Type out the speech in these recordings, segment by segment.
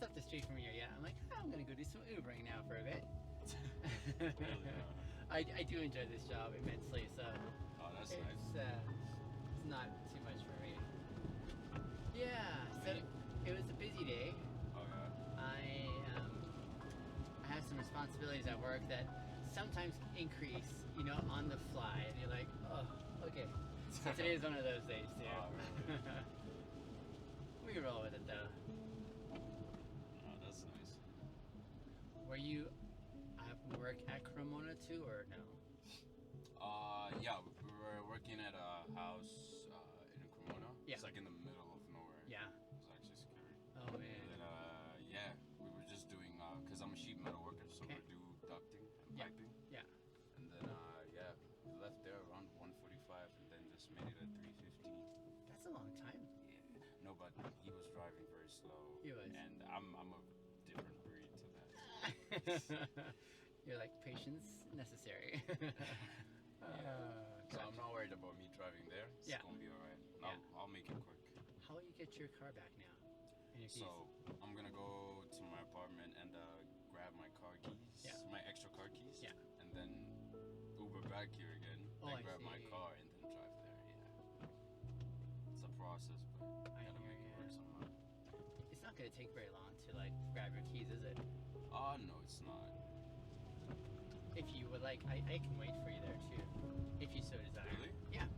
just up the street from here. Yeah, I'm like, I'm gonna go do some Ubering now for a bit. I do enjoy this job immensely, so that's it's not too much for me. Yeah, so it was a busy day. Oh yeah. I have some responsibilities at work that sometimes increase, on the fly, and you're like, oh, okay. So today is one of those days too. Oh, really? We roll with it though. Oh, that's nice. Were you at work at Cremona too, or no? Yeah, we were working at a house in Cremona. Yeah. It's like in the middle of nowhere. Yeah. It was actually scary. Oh man. And then, yeah, we were just doing, because I'm a sheet metal worker, so we do ducting and piping. Yeah. And then, yeah, we left there around 1:45 and then just made it at 3:15. That's a long time. Yeah. No, but he was driving very slow. He was. And I'm a different breed to that. You're like, patience necessary. So I'm not worried about me driving there. It's gonna be alright. I'll make it quick. How will you get your car back now? And your keys? So I'm gonna go to my apartment and grab my car keys, my extra car keys, and then Uber back here again, then grab my car and then drive there. Yeah, it's a process, but I gotta make it work somehow. It's not gonna take very long to grab your keys, is it? No, it's not. If you would like, I can wait for you there too, if you so desire. Really? Yeah.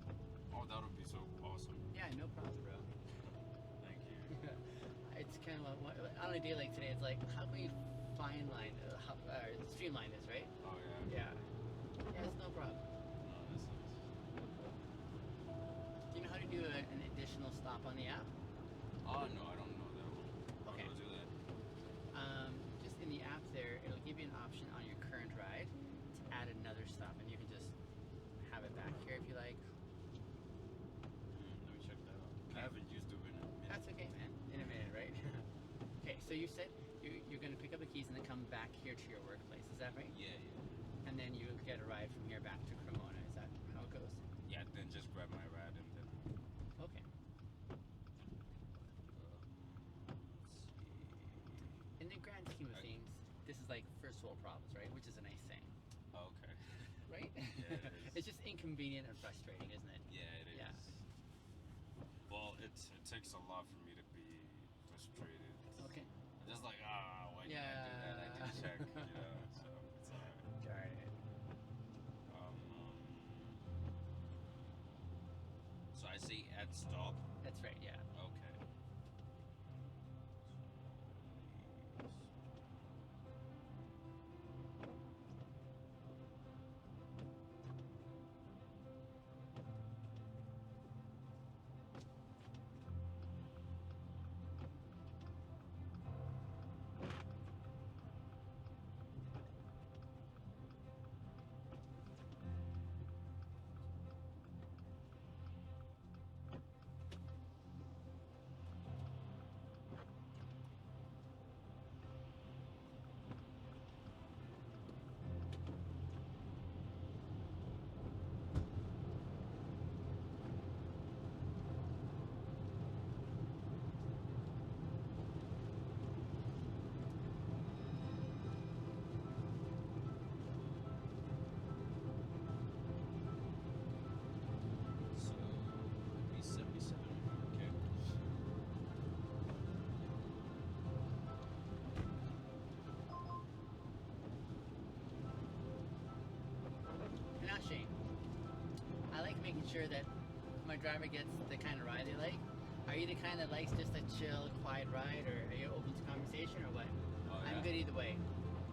Oh, that would be so awesome. Yeah, no problem, bro. Thank you. It's kind of on a day like today, it's like, how can we streamline this, right? Oh yeah. Yeah. Yeah, it's no problem. No, that's nice. Do you know how to do an additional stop on the app? Oh no, I don't know that one. Okay. How do I do that? Just in the app there, it'll give you an option on your current ride to add another stop, and you can just have it back here if you like. Let me check that out. I haven't used Uber in a minute. That's okay, man. In a minute, right? Okay, so you said you're going to pick up the keys and then come back here to your workplace. Is that right? Yeah. And then you get a ride from here back to Cremona. Is that how it goes? Yeah, then just grab my ride and then... Okay. Let's see... In the grand scheme of things, this is like first world problems, right? Which is a nice thing. Okay. Right? Yeah, it is. It's just inconvenient and frustrating, isn't it? Yeah, it is. Yeah. Well, it takes a lot for me to be frustrated. Okay. I'm just like, why did I do that? I can check, so it's alright. Darn it. So I say add stop? That's right, yeah. Okay. Pinashe, I like making sure that my driver gets the kind of ride they like. Are you the kind that likes just a chill, quiet ride, or are you open to conversation, or what? Oh, yeah. I'm good either way.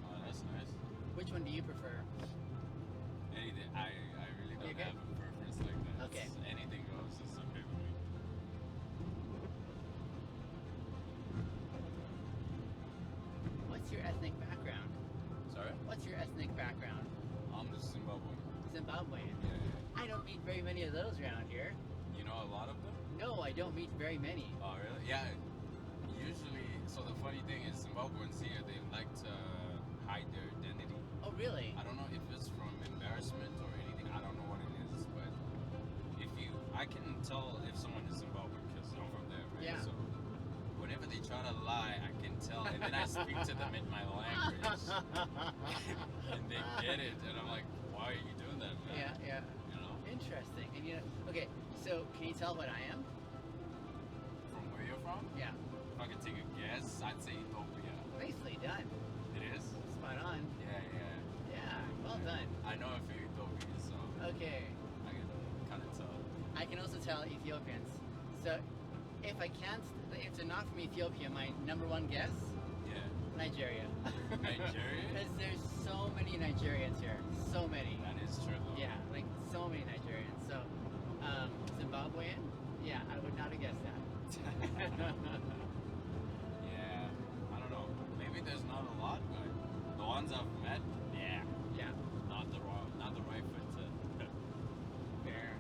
Oh, that's nice. Which one do you prefer? Anything. I really don't have a preference like that. Okay. Anything goes. It's okay with me. What's your ethnic background? Sorry? What's your ethnic background? I'm just Zimbabwean. Zimbabwean. Yeah. I don't meet very many of those around here. You know a lot of them? No, I don't meet very many. Oh, really? Yeah. Usually, so the funny thing is Zimbabweans here, they like to hide their identity. Oh, really? I don't know if it's from embarrassment or anything. I don't know what it is, but I can tell if someone is Zimbabwean because I'm from there, right? Yeah. So whenever they try to lie, I can tell, and then I speak to them in my language, and they get it, and I'm like, why are you doing that, man? Yeah. You know? Interesting. And okay, so can you tell what I am? From where you're from? Yeah. If I could take a guess, I'd say Ethiopia. Nicely done. It is? Spot on. Yeah. Yeah, well done. I know a few Ethiopians, so Okay. I can kind of tell. I can also tell Ethiopians. So if they're not from Ethiopia, my number one guess, Yeah. Nigeria. Nigeria? Because there's so many Nigerians here. So many. That is true, though. Yeah, like so many Nigerians. So, Zimbabwean? Yeah, I would not have guessed that. Yeah. I don't know. Maybe there's not a lot, but the ones I've met, yeah. Yeah. Not the right fit. Fair.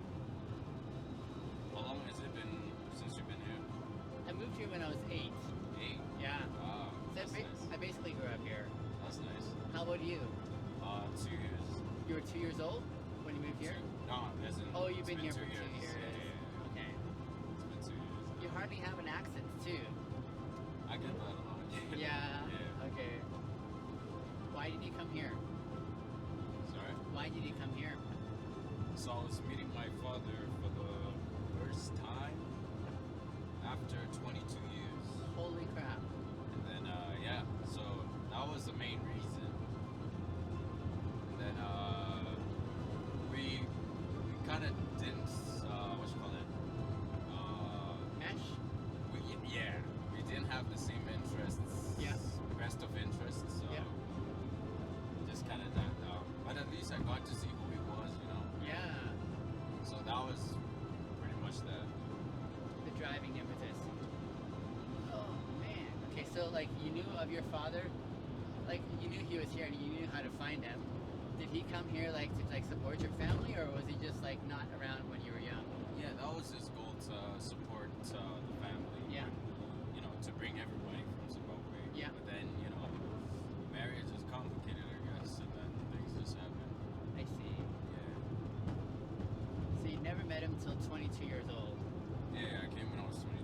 How long has it been since you've been here? I moved here when I was 8. 8? Yeah. Wow. So That's nice. I basically grew up here. That's nice. How about you? 2 years. You were 2 years old when you moved here? No, as in, Oh, you've been it's here for 2 2 years. Yeah. Okay. It's been 2 years. You hardly have an accent, too. I get that a lot. Yeah. Yeah. Okay. Why did you come here? Sorry? Why did you come here? So I was meeting my father for the first time after 22 years. Holy crap. And then, yeah, so that was the main reason. And then, we kind of didn't, Mesh? we didn't have the same interests. Yeah. Best of interests, so Yeah. just kind of died down. But at least I got to see who he was, you know? Yeah. So that was pretty much the Driving impetus. Oh, man. Okay, so, like, you knew of your father? Like, you knew he was here and you knew how to find him. Did he come here, like, to, like, support your family, or was he just, like, not around when you were young? Yeah, that was his goal, to support the family. Yeah. You know, to bring everybody from Zimbabwe. Yeah. But then, you know, marriage is complicated, I guess, and then things just happen. I see. Yeah. So you never met him till 22 years old. Yeah, I came when I was 22.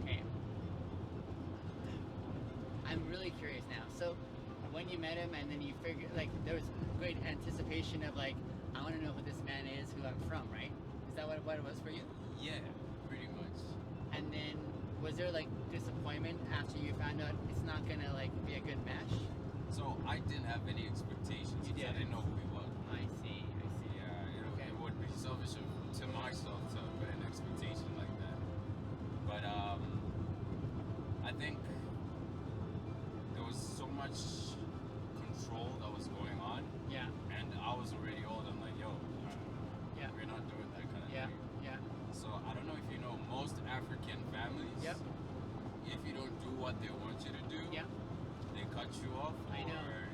Okay. I'm really curious now. So when you met him and then you figured, like, there was great anticipation of, like, I want to know who this man is, who I'm from, right? Is that what it was for you? Yeah, pretty much. And then was there, like, disappointment after you found out it's not gonna, like, be a good mesh? So I didn't have any expectations. You because I didn't? didn't know who he was. I see. Yeah, Okay. it would be selfish to myself to put an expectation like that. But I think there was so much control that was going on, Yeah. and I was already old. I'm like, yo, Yeah. we're not doing that kind of Yeah. thing. Yeah. So I don't know if you know, most African families, Yep. if you don't do what they want you to do, Yeah. they cut you off, I know. or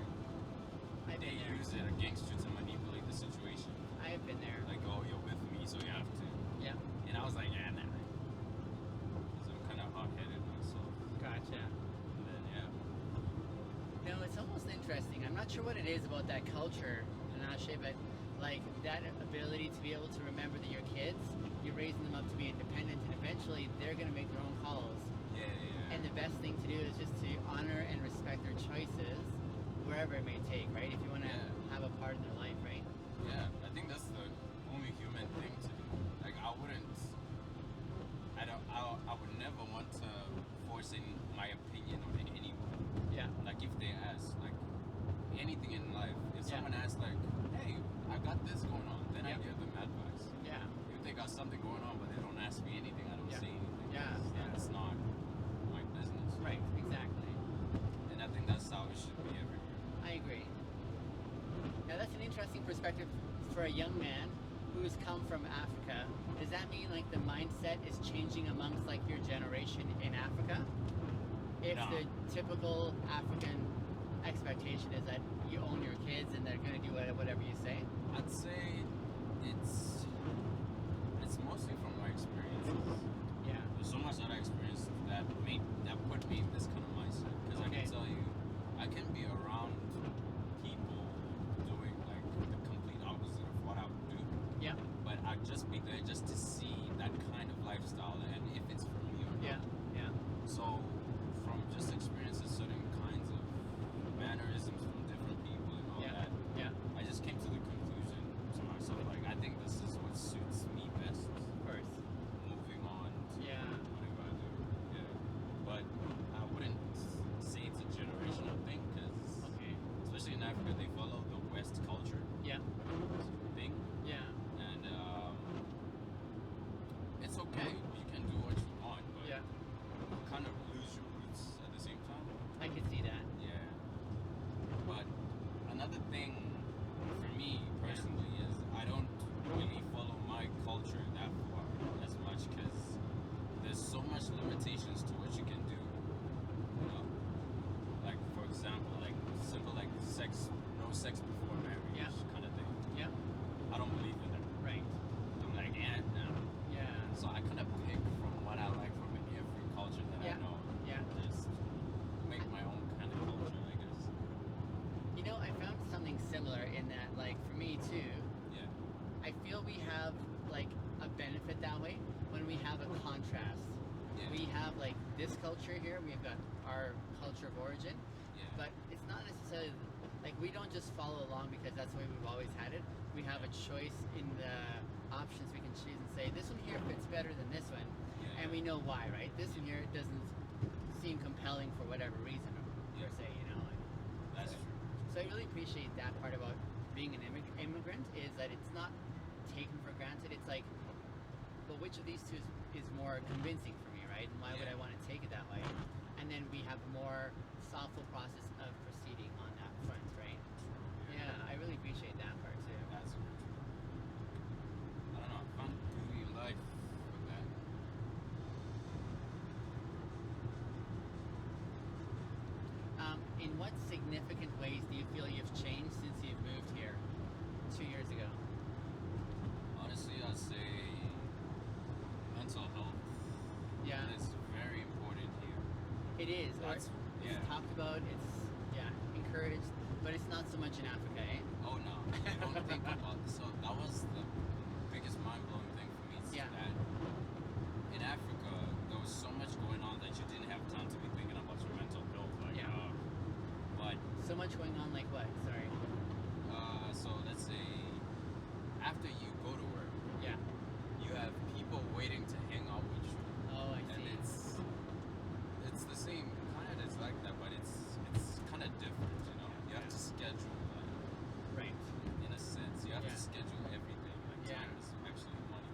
I've they been there. use it against you to manipulate the situation. I have been there. Like, oh, you're with me, so you have to. Yeah. And I was like, yeah, nah. Because I'm kind of hot-headed myself. Gotcha. And then, yeah. No, it's almost interesting. I'm not sure what it is about that culture, Pinashe, but like that ability to be able to remember that your kids, you're raising them up to be independent, and eventually they're going to make their own calls. Yeah, yeah. And the best thing to do is just to honor and respect their choices, wherever it may take, right? If you want to Yeah. have a part in their life, right? Yeah, I think that's the only human thing to do. Like, I would never want to force my opinion on anyone. Yeah. Like, if they ask, like, anything in life, if Yeah. someone asks, like, hey, I got this going on, then I Yeah. give them advice. Yeah. If they got something going on, but they don't ask me anything, I don't Yeah. say anything. Yeah, because yeah. That's not my business. Right, exactly. And I think that's how it should be everywhere. I agree. Now that's an interesting perspective for a young man who's come from Africa. Does that mean like the mindset is changing amongst like your generation in Africa? If No. the typical African expectation is that you own your kids and they're going to do whatever you say? I'd say it's mostly from my experiences. Yeah. There's so much that I experienced that put me in this kind of mindset. Because Okay. I can tell you, I can be around people doing like the complete opposite of what I would do. Yeah. But I'd just be there just to see that kind of lifestyle have a contrast. Yeah. We have like this culture here. We've got our culture of origin, Yeah. but it's not necessarily like we don't just follow along because that's the way we've always had it. We have a choice in the options we can choose and say this one here fits better than this one, Yeah, and we know why, right? This one here doesn't seem compelling for whatever reason, per se, you know. That's true. So I really appreciate that part about being an immigrant is that it's not taken for granted. It's like, well, which of these two is more convincing for me, right? And why would I want to take it that way? And then we have more thoughtful process of proceeding on that front, right? Yeah, I really appreciate that part too. That's true. I don't know. I found beauty in life with that. In what significant ways do you feel you've changed since you've moved here 2 years ago? Honestly, I'd say mental health Yeah, is very important here. it is. That's- It's yeah. talked about. It's encouraged, but it's not so much in Africa, eh? Oh no, you don't think about so that was the biggest mind-blowing thing for me is Yeah. that in Africa there was so much going on that you didn't have time to be thinking about your mental health. Like, Yeah. But So much going on, like what? Sorry. so let's say after you go to work, Yeah. you have people waiting to hang out with you, Oh, I and see. it's the same kind of it's like that, but it's kind of different. You know, you have to schedule that. Right. In a sense, you have Yeah. to schedule everything. Like Yeah. time is actually money.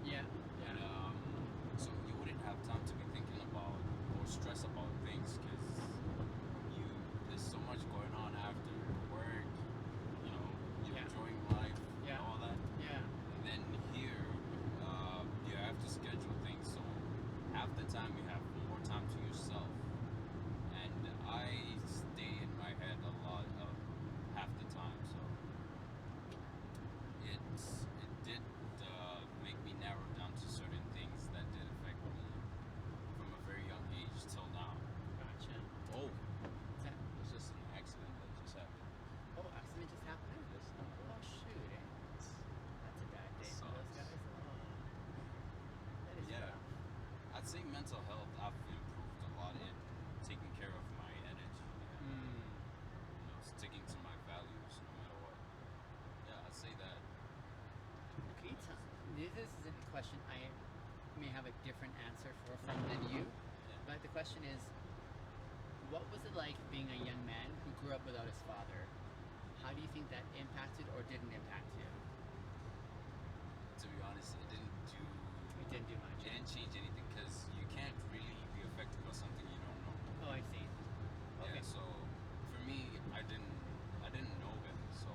Yeah. And so you wouldn't have time to be thinking about or stress about things because there's so much going on after work. You know, you're Yeah. enjoying life Yeah. and all that. Yeah. And then here, you have to schedule things. So half the time you have more time to yourself. And I stay in my head a lot of half the time. So it did make me narrow down to certain things that did affect me from a very young age till now. Gotcha. Oh, That, it's just an accident that just happened. accident just happened? Oh, shoot, eh? That's a bad day for those Sucks. guys. Oh. That is Yeah. rough. I'd say mental health, I've improved a lot in taking care of my energy and sticking to my values no matter what. Yeah, I'd say that. Okay, this is a question I may have a different answer from than you, but the question is, what was it like being a young man who grew up without his father? How do you think that impacted or didn't impact you? To be honest, it didn't do much. It didn't change anything because you can't really be affected by something you don't know. Oh, I see. Okay. Yeah, so for me, I didn't know him, so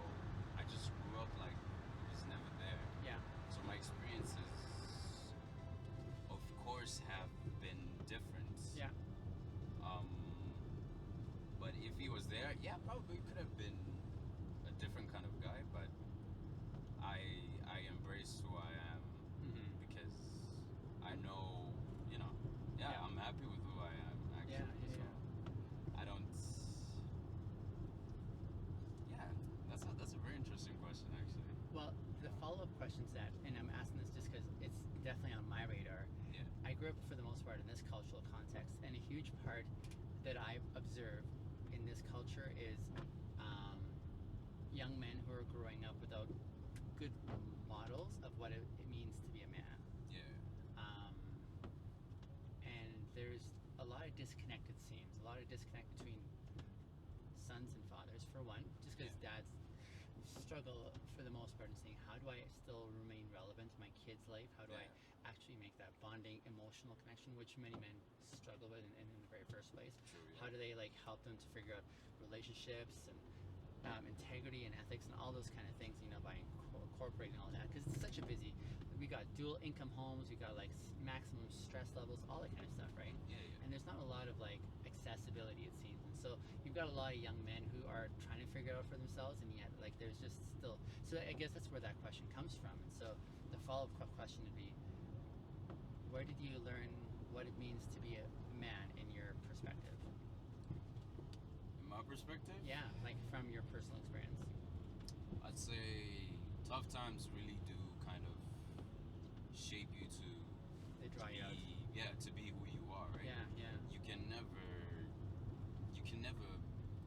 I just grew up like he was never there. Yeah. So my experiences, of course, have been different. Yeah. But if he was there, yeah, probably could have been a different kind of guy. But I embrace who I am because I know, Yeah. I'm happy with who I am actually. Yeah. So I don't. Yeah, that's a very interesting question actually. Well, the follow-up question to that, and I'm asking this just because it's definitely on my radar. Yeah. I grew up for the most part in this cultural context, and a huge part that I observe in this culture is young men who are growing up without good models of what it means to be a man. Yeah. And there's a lot of disconnect, it seems. A lot of disconnect between sons and fathers, for one, just because dads struggle for the most part in saying, how do I still remain relevant to my kid's life? How do I actually make that bonding emotional connection, which many men struggle with in the very first place? True, yeah. How do they help them to figure out relationships and integrity and ethics and all those kind of things, by incorporating all that? Because it's such a busy, we got dual income homes, we got maximum stress levels, all that kind of stuff, right? Yeah. And there's not a lot of accessibility, it seems. And so you've got a lot of young men who are trying to figure it out for themselves, and yet there's just still. So I guess that's where that question comes from. And so the follow-up question would be, where did you learn what it means to be a man in your perspective? In my perspective, Yeah, from your personal experience. I'd say tough times really do kind of shape you to They draw you out. to be who you are, right? Yeah. You can never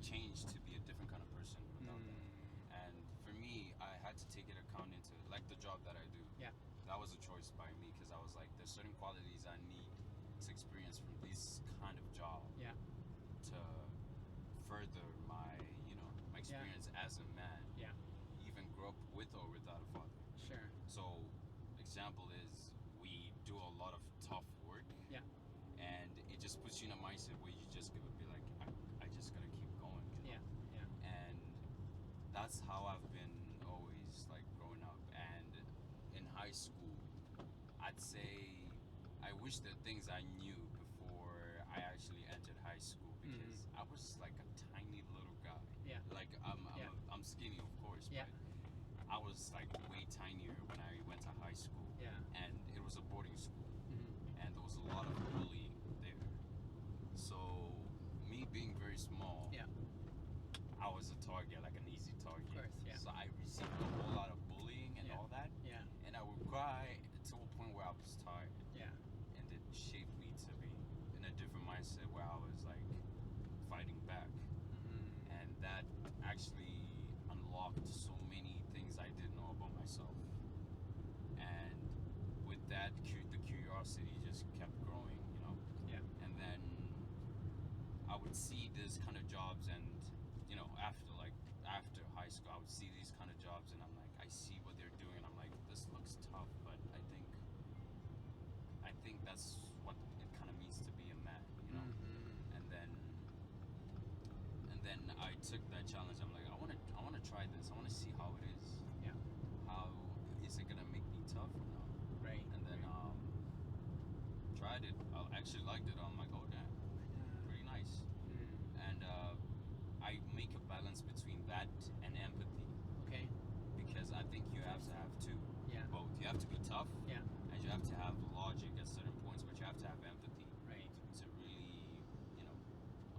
change to be a different kind of person without that. And for me, I had to take it account into like the job that I do. Yeah. That was a choice by me because I was like, there's certain qualities I need to experience from this kind of job. Yeah. To further my experience as a man. Yeah. Even grow up with or without a father. Sure. So, example is we do a lot of tough work. Yeah. And it just puts you in a mindset where you just gotta be like, I just gotta keep going. Yeah. And that's how I've been always like growing up. And in high school, I'd say I wish the things I knew before I actually entered high school because I was like a tiny little guy. Yeah. Like I'm skinny, of course. Yeah. But I was like way tinier when I went to high school. Yeah. And it was a boarding school. And there was a lot of bullying there. So me being very small, Yeah. I was a target, like an easy target. Of course, yeah. So I received a whole lot of bullying and all that. Yeah. And I would cry to a point where I was tired. Yeah. And it shaped me to be in a different mindset where I was like fighting back. And that actually unlocked so many things I didn't know about myself. And with that, the curiosity just kept growing, Yeah. And then I would see this kind of jobs and, after high school, I would see these kind of jobs and I'm like, I see what they're doing and I'm like, this looks tough, but I think that's what it kind of means to be a man, And then I took that challenge. I'm like, I want to try this. I want to see how it is. Yeah. How is it gonna make me tough or not? Right. And then tried it. I actually liked it. I'm like, oh damn, pretty nice. And I make a balance between that and empathy. Okay. Because I think you have to have two. Yeah. Both. You have to be tough. Yeah. And you have to have logic at certain points, but you have to have empathy. Right. To really,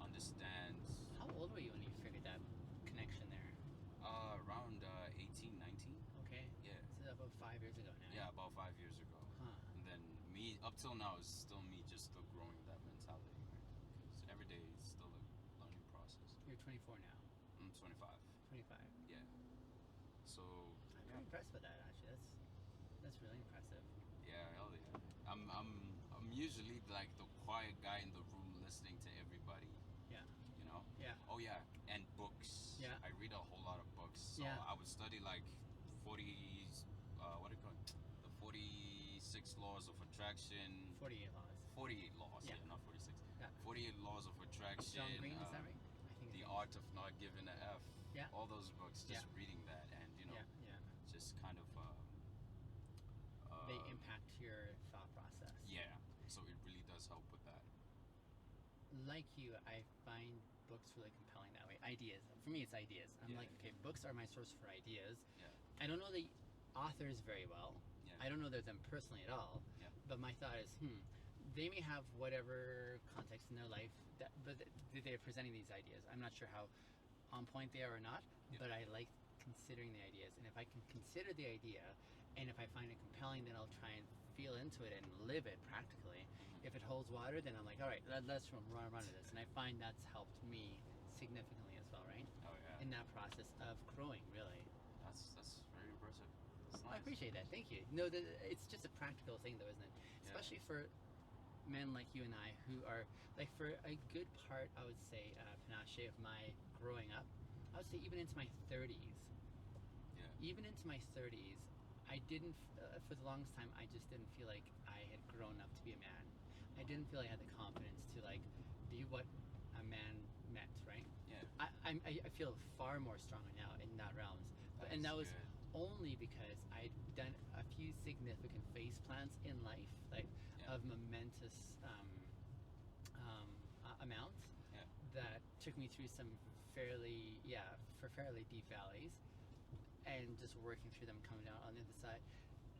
understand. How old were you when you figured that connection there? Around 18, 19. Okay. Yeah. So about 5 years ago now. Yeah, about 5 years ago. Huh. And then me, up till now, is still me just still growing that mentality. Because every day is still a learning process. You're 24 now. I'm 25. 25. Yeah. So. I'm very impressed with that. Actually, that's really impressive. Yeah, hell yeah. I'm usually like the quiet guy in the room listening to everybody. Yeah. Yeah. Oh yeah, and books. Yeah. I read a whole lot of books. So Yeah. I would study like 40. What do you call it? The 46 laws of attraction. 48 laws. 48 laws. Yeah. Not 46. Yeah. 48 laws of attraction. John Green, is that right? I think The it's Art of Not Giving a F. Yeah. All those books. Just Yeah. reading that and Yeah. just kind of. They impact your thought process. Yeah. So it really does help with that. Like you, I find books really compelling that way. Ideas. For me, it's ideas. I'm like, okay, books are my source for ideas. Yeah. I don't know the authors very well. Yeah. I don't know them personally at all. Yeah. But my thought is, they may have whatever context in their life, but they're presenting these ideas. I'm not sure how on point they are or not, but I like considering the ideas. And if I can consider the idea, and if I find it compelling, then I'll try and feel into it and live it practically. If it holds water, then I'm like, all right, let's run with this. And I find that's helped me significantly as well, right? Oh yeah. In that process of growing, really. That's very impressive. That's nice. I appreciate that. Thank you. No, it's just a practical thing, though, isn't it? Yeah. Especially for men like you and I, who are like, for a good part, I would say, Pinashe, of my growing up. I would say even into my 30s. Yeah. Even into my 30s, I didn't, for the longest time, I just didn't feel like I had grown up to be a man. I didn't feel I had the confidence to like be what a man meant, right? Yeah. I feel far more stronger now in that realms, and that was only because I'd done a few significant face plants in life, like of momentous amounts that took me through some fairly deep valleys, and just working through them, coming down on the other side.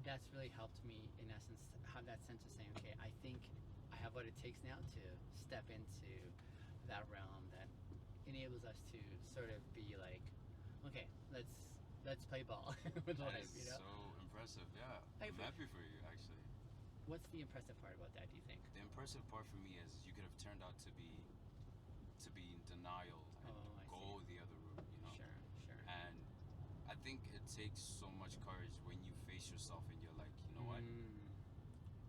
That's really helped me, in essence, have that sense of saying, okay, I think I have what it takes now to step into that realm that enables us to sort of be like, okay, let's play ball with life, So impressive, yeah. I'm happy for you, actually. What's the impressive part about that, do you think? The impressive part for me is you could have turned out to be in denial and go the other route, you know? Sure. And I think it takes so much courage when you face yourself and you're like, you know what?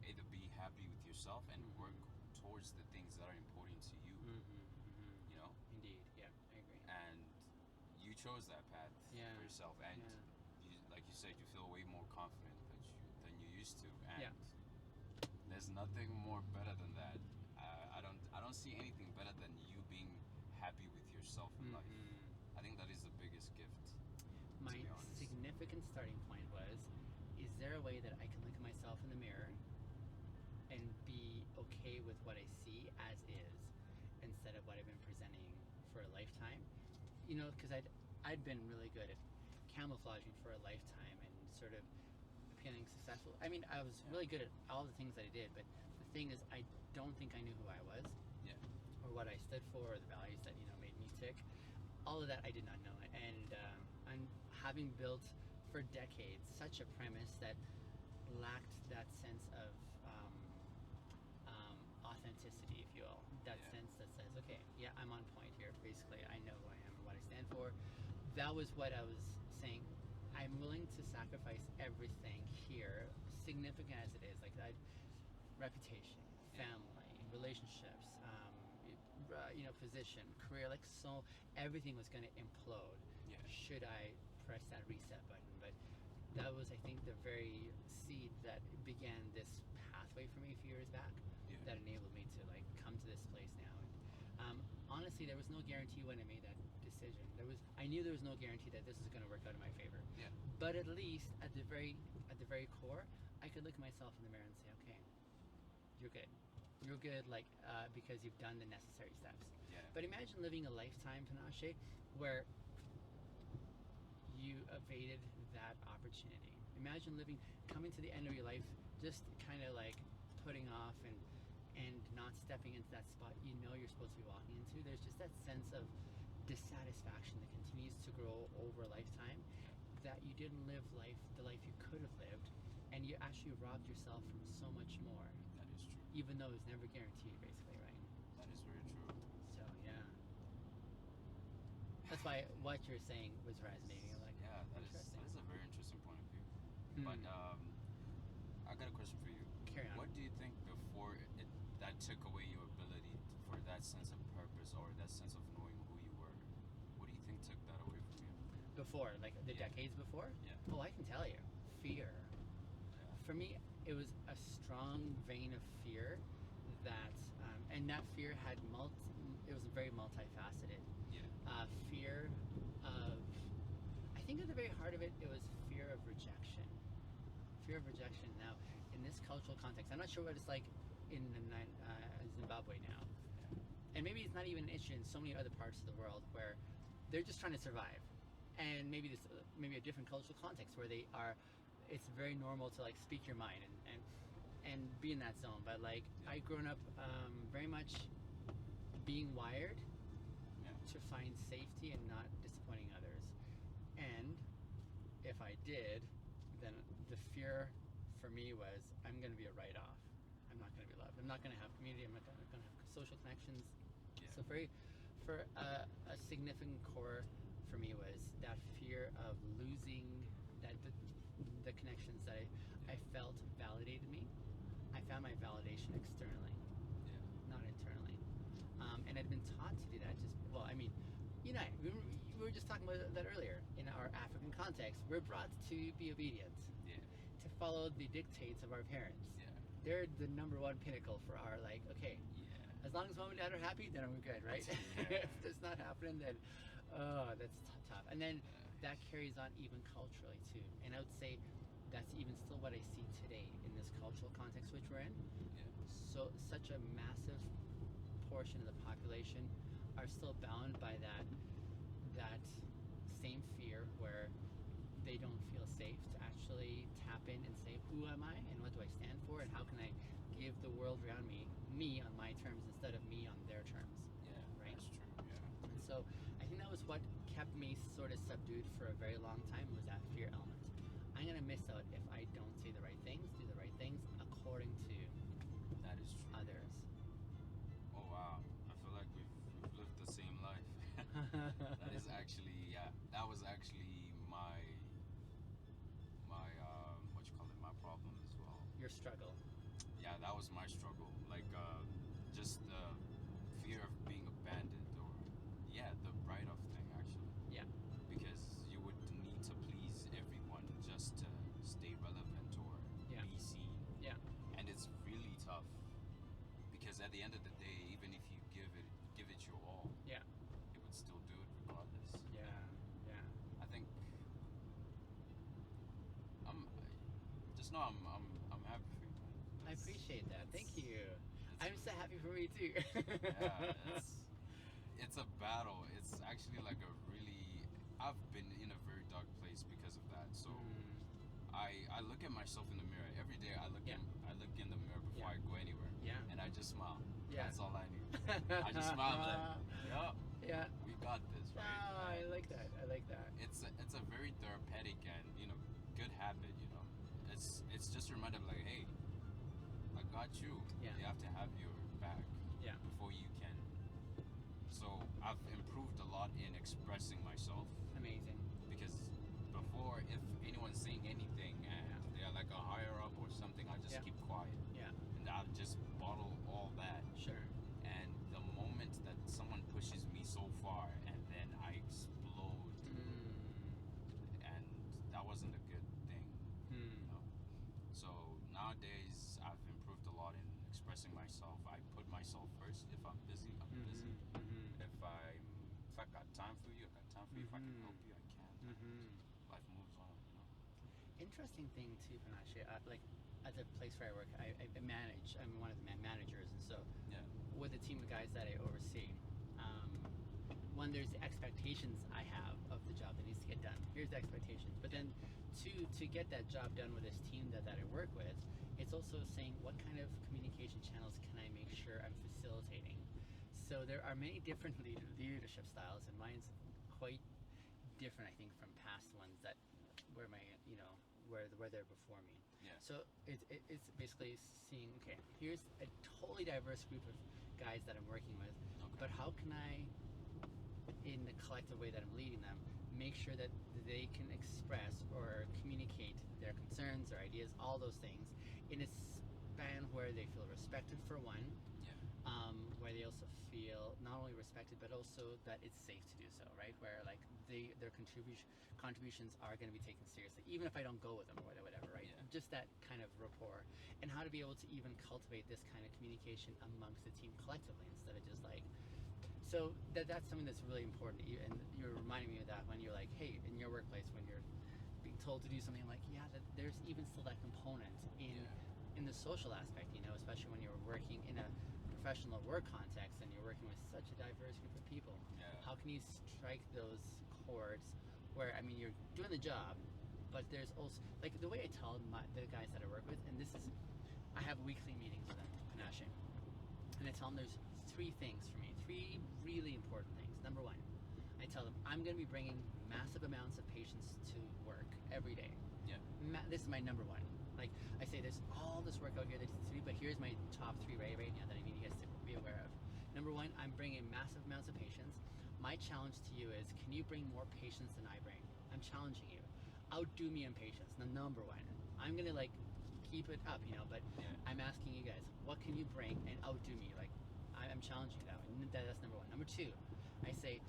Either be happy with yourself and work towards the things that are important to you. You know? Indeed, yeah, I agree. And you chose that path for yourself, and you, like you said, you feel way more confident than you used to, and there's nothing more better than that. I don't see anything better than you being happy with yourself in life. I think that is the biggest gift. My significant starting point was, is there a way that I can look at myself in the mirror and be okay with what I see as is, instead of what I've been presenting for a lifetime? You know, because I'd been really good at camouflaging for a lifetime and sort of appealing successful. I mean, I was really good at all the things that I did, but the thing is, I don't think I knew who I was, or what I stood for, or the values that, you know, made me tick. All of that I did not know, and I'm having built for decades such a premise that lacked that sense of authenticity, if you will. That sense that says, okay, yeah, I'm on point here. Basically, I know who I am and what I stand for. That was what I was saying. I'm willing to sacrifice everything here, significant as it is, like reputation, family, relationships, you know, position, career, like so everything was going to implode should I press that reset button. But that was, I think, the very seed that began this pathway for me a few years back that enabled me to like come to this place now. And honestly, there was no guarantee when I made that decision. I knew there was no guarantee that this is going to work out in my favor. But at least at the very core, I could look at myself in the mirror and say, okay, you're good. You're good, like because you've done the necessary steps. But imagine living a lifetime, Pinashe, where you evaded that opportunity. Imagine coming to the end of your life, just kind of like putting off and not stepping into that spot you know you're supposed to be walking into. There's just that sense of dissatisfaction that continues to grow over a lifetime, that you didn't live the life you could have lived, and you actually robbed yourself from so much more. That is true. Even though it's never guaranteed, basically, right? That is very true. So yeah, that's why what you're saying was resonating. I'm like, that is a very interesting point of view. But I got a question for you. Carry on. What do you think before that took away your ability for that sense of purpose or that sense of knowing who you were? What do you think took that away from you? Before, like the decades before? Yeah. Oh, I can tell you. Fear. For me, it was a strong vein of fear that, and that fear had it was very multifaceted. Fear of, I think at the very heart of it, it was fear of rejection. Fear of rejection. Now, in this cultural context, I'm not sure what it's like in Zimbabwe now. And maybe it's not even an issue in so many other parts of the world where they're just trying to survive. And maybe a different cultural context where it's very normal to like speak your mind and be in that zone. But like I grown up very much being wired to find safety and not disappointing others. And if I did, then the fear for me was I'm going to be a write-off. I'm not going to be loved. I'm not going to have community. I'm not going to have social connections. So for a significant core for me was that fear of losing the connections that I felt validated me. I found my validation externally, not internally. And I'd been taught to do that. We were just talking about that earlier. In our African context, we're brought to be obedient, to follow the dictates of our parents. They're the number one pinnacle for our as long as mom and dad are happy, then we're good, right? If it's not happening, then that's tough. And then that carries on even culturally too. And I would say that's even still what I see today in this cultural context which we're in. So such a massive portion of the population are still bound by that same fear where they don't feel safe to actually tap in and say, who am I and what do I stand for and how can I give the world around me on my terms instead of me on their terms. Right? That's true. And so I think that was what kept me sort of subdued for a very long time, was that fear element. I'm going to miss out if I don't say the right things, do the right things according to struggle? Yeah, that was my struggle. Like, just the fear of being abandoned, or the write-off thing actually. Yeah. Because you would need to please everyone just to stay relevant or Yeah. be seen. Yeah. And it's really tough because at the end of the day, even if you give it your all, Yeah. it would still do it regardless. Yeah. Yeah. I think I'm just know I'm happy for you, man. I appreciate that. Thank you. It's I'm so happy for me too. yeah, it's a battle. It's actually like a really. I've been in a very dark place because of that. So I look at myself in the mirror every day. I look in the mirror before I go anywhere. Yeah. And I just smile. Yeah. That's all I need. I just smile. Like, yeah. We got this, right? Oh, I like that. I like that. It's a very therapeutic and good habit. It's just a reminder of like, hey, I got you. Yeah. You have to have your back. Yeah. Before you can. So I've improved a lot in expressing myself. Amazing. Because before, if anyone's saying anything and they're like a higher up or something, I just keep quiet. Yeah. And I'll just bottle all that. Sure. And the moment that someone pushes me so far and then I explode, and that wasn't a good thing. So nowadays I've improved a lot in expressing myself. I put myself first. If I'm busy, I'm busy. If I got time for you, I got time for you. If I can help you, I can. Life moves on. Interesting thing too, Pinashe. Like at the place where I work, I manage. I'm one of the managers, and so with the team of guys that I oversee, one, there's the expectations I have of the job that needs to get done. Here's the expectations. But then to get that job done with this team that I work with, it's also saying what kind of communication channels can I make sure I'm facilitating. So there are many different leadership styles, and mine's quite different, I think, from past ones that where my where they're before me. Yeah. So it's basically seeing, okay, here's a totally diverse group of guys that I'm working with, but how can I, in the collective way that I'm leading them, make sure that they can express or communicate their concerns, their ideas, all those things, in a span where they feel respected for one, where they also feel not only respected but also that it's safe to do so, right? Where like their contributions are going to be taken seriously, even if I don't go with them or whatever, right? Yeah. Just that kind of rapport, and how to be able to even cultivate this kind of communication amongst the team collectively instead of just like. So that's something that's really important. And you're reminding me of that when you're like, hey, in your workplace, when you're being told to do something, like, that there's even still that component in the social aspect, especially when you're working in a professional work context and you're working with such a diverse group of people. Yeah. How can you strike those chords where, I mean, you're doing the job, but there's also, like the way I tell the guys that I work with, and this is, I have weekly meetings with them, Pinashe, and I tell them there's three things for me, three really important things. Number one, I tell them I'm going to be bringing massive amounts of patients to work every day. Yeah. This is my number one. Like I say, there's all this work out here that needs to do, but here's my top three right now that I need you guys to be aware of. Number one, I'm bringing massive amounts of patients. My challenge to you is, can you bring more patients than I bring? I'm challenging you. Outdo me in patience. Number one. I'm gonna like keep it up, but I'm asking you guys, what can you bring and outdo me? Like I'm challenging you that way. That's number one. Number two, I say,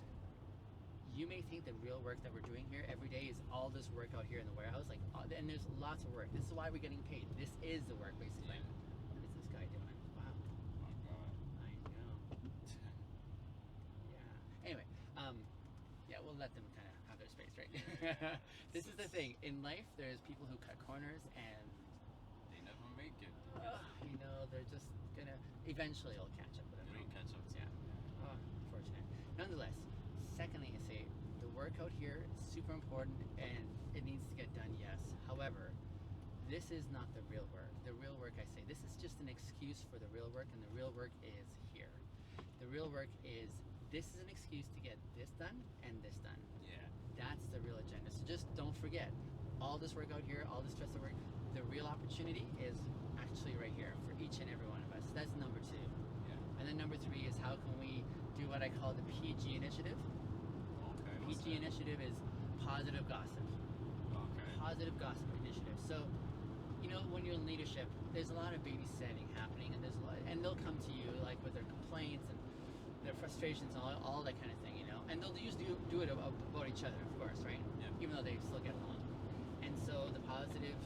you may think the real work that we're doing here every day is all this work out here in the warehouse, like, and there's lots of work. This is why we're getting paid. This is the work, basically. What is this guy doing? Wow. Oh my God. I know. Anyway, we'll let them kind of have their space, right? This is the thing. In life, there's people who cut corners and they never make it. They're just gonna eventually it'll catch up with them. It'll catch up. Unfortunate. Nonetheless, secondly, I say the work out here is super important and it needs to get done, yes. However, this is not the real work. The real work, I say, this is just an excuse for the real work, and the real work is here. The real work is, this is an excuse to get this done and this done. Yeah. That's the real agenda. So just don't forget, all this work out here, all this stress at work, the real opportunity is actually right here for each and every one of us. That's number two. Yeah. And then number three is, how can we do what I call the PG initiative? Okay. PG initiative is positive gossip. Okay. Positive gossip initiative. So, know, when you're in leadership, there's a lot of babysitting happening, and and they'll come to you like with their complaints and their frustrations, all that kind of thing, you know. And they'll usually do it about each other, of course, right? Yeah. Even though they still get along. And so the positive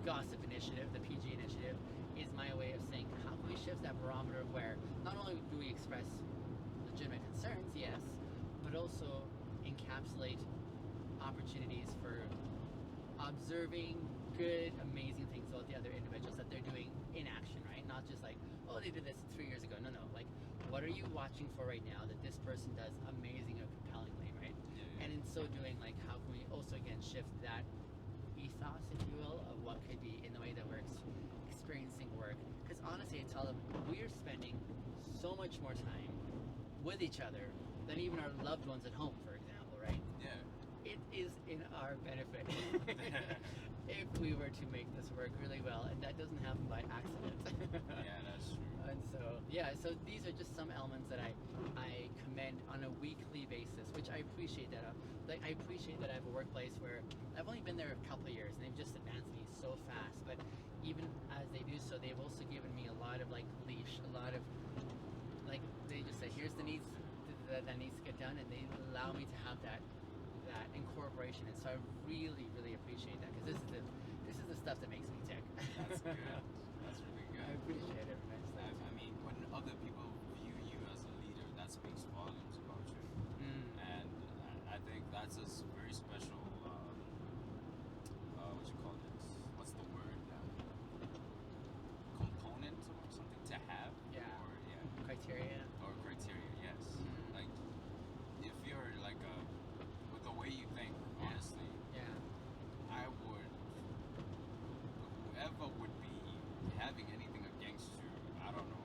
gossip initiative, the PG initiative, is my way of saying, how can we shift that barometer where not only do we express legitimate concerns, yes, but also encapsulate opportunities for observing good, amazing things about the other individuals that they're doing in action, right? Not just like, oh, they did this 3 years ago. No. Like, what are you watching for right now that this person does amazing or compellingly, right? Yeah. And in so doing, like, how can we also, again, shift that ethos, if you will, of what could be in the way that we're experiencing work? Because honestly, I tell them, we are spending so much more time with each other than even our loved ones at home, for example, right? Yeah. It is in our benefit if we were to make this work really well, and that doesn't happen by accident. Yeah, that's true. And so, yeah, so these are just some elements that I commend on a weekly basis, which I appreciate that. Like, I appreciate that I have a workplace where I've only been there a couple of years, and they've just advanced me so fast. But even as they do so, they've also given me a lot of like leash, a lot of like, they just say, here's the needs that needs to get done, and they allow me to have that incorporation. And so I really, really appreciate that, because this is the stuff that makes me tick. That's good. That's really good. I appreciate it. I mean, when other people view you as a leader, that speaks volumes about you. And I think that's a very special, what you call it? What's the word? Component or something to have? Yeah. Or, yeah. Criteria. Or criteria, yes. Like, if you're like with the way you think, honestly, I would, whoever would be having anything against you, I don't know.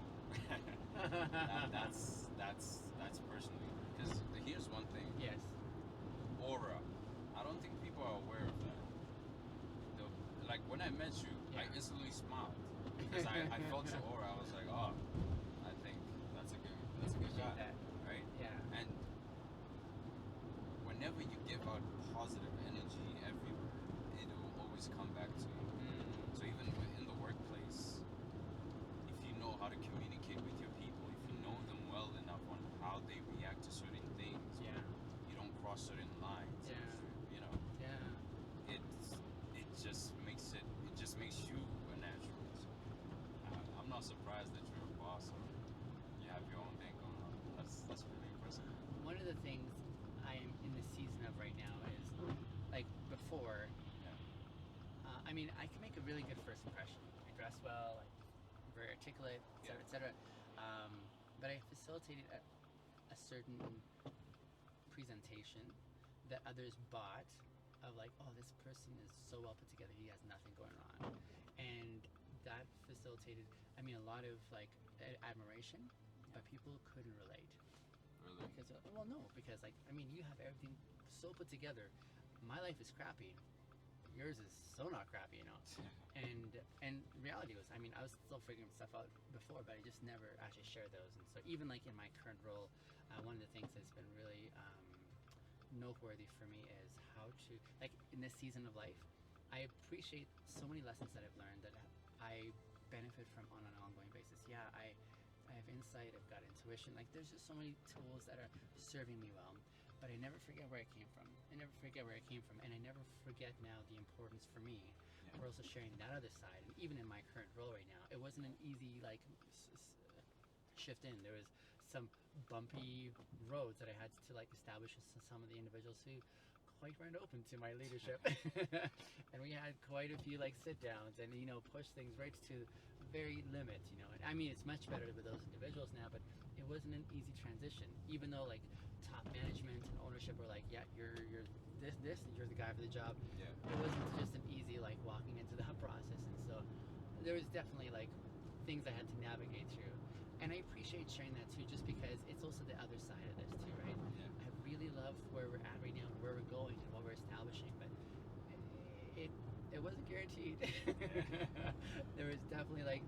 That's personally. Because here's one thing. Yes. Aura. I don't think people are aware of that. Like when I met you, I instantly smiled because I felt your aura. I was like, oh, I think that's a good shot, right? Yeah. And whenever you give out positive energy everywhere, it'll always come back to you. So even in the workplace, if you know how to communicate with your people, if you know them well enough on how they react to certain things, you don't cross certain lines. You know, it just makes you a natural. So, I'm not surprised that you're a boss or you have your own thing going on. That's really impressive. One of the things I am in the season of right now is, like before, I mean, I can make a really good first impression. I dress well, I'm very articulate, etc., but I facilitated a certain presentation that others bought of like, oh, this person is so well put together, he has nothing going on. And that facilitated, I mean, a lot of like admiration, but people couldn't relate. Really? Because, well, no, because like, I mean, you have everything so put together. My life is crappy. Yours is so not crappy, you know. And reality was, I mean, I was still figuring stuff out before, but I just never actually shared those. And so even like in my current role, one of the things that's been really noteworthy for me is how to, like in this season of life, I appreciate so many lessons that I've learned that I benefit from on an ongoing basis. Yeah, I have insight, I've got intuition, like there's just so many tools that are serving me well, but I never forget where I came from. And I never forget now the importance for me for also sharing that other side. And even in my current role right now, it wasn't an easy like shift in. There was some bumpy roads that I had to like establish with some of the individuals who quite weren't open to my leadership. And we had quite a few like sit downs and, you know, push things right to the very limit, you know. And I mean, it's much better with those individuals now, but it wasn't an easy transition, even though like top management and ownership were like, yeah, you're this and you're the guy for the job. It wasn't just an easy like walking into that process. And so there was definitely like things I had to navigate through. And I appreciate sharing that too, just because it's also the other side of this too, right? I really love where we're at right now and where we're going and what we're establishing, but it wasn't guaranteed. There was definitely like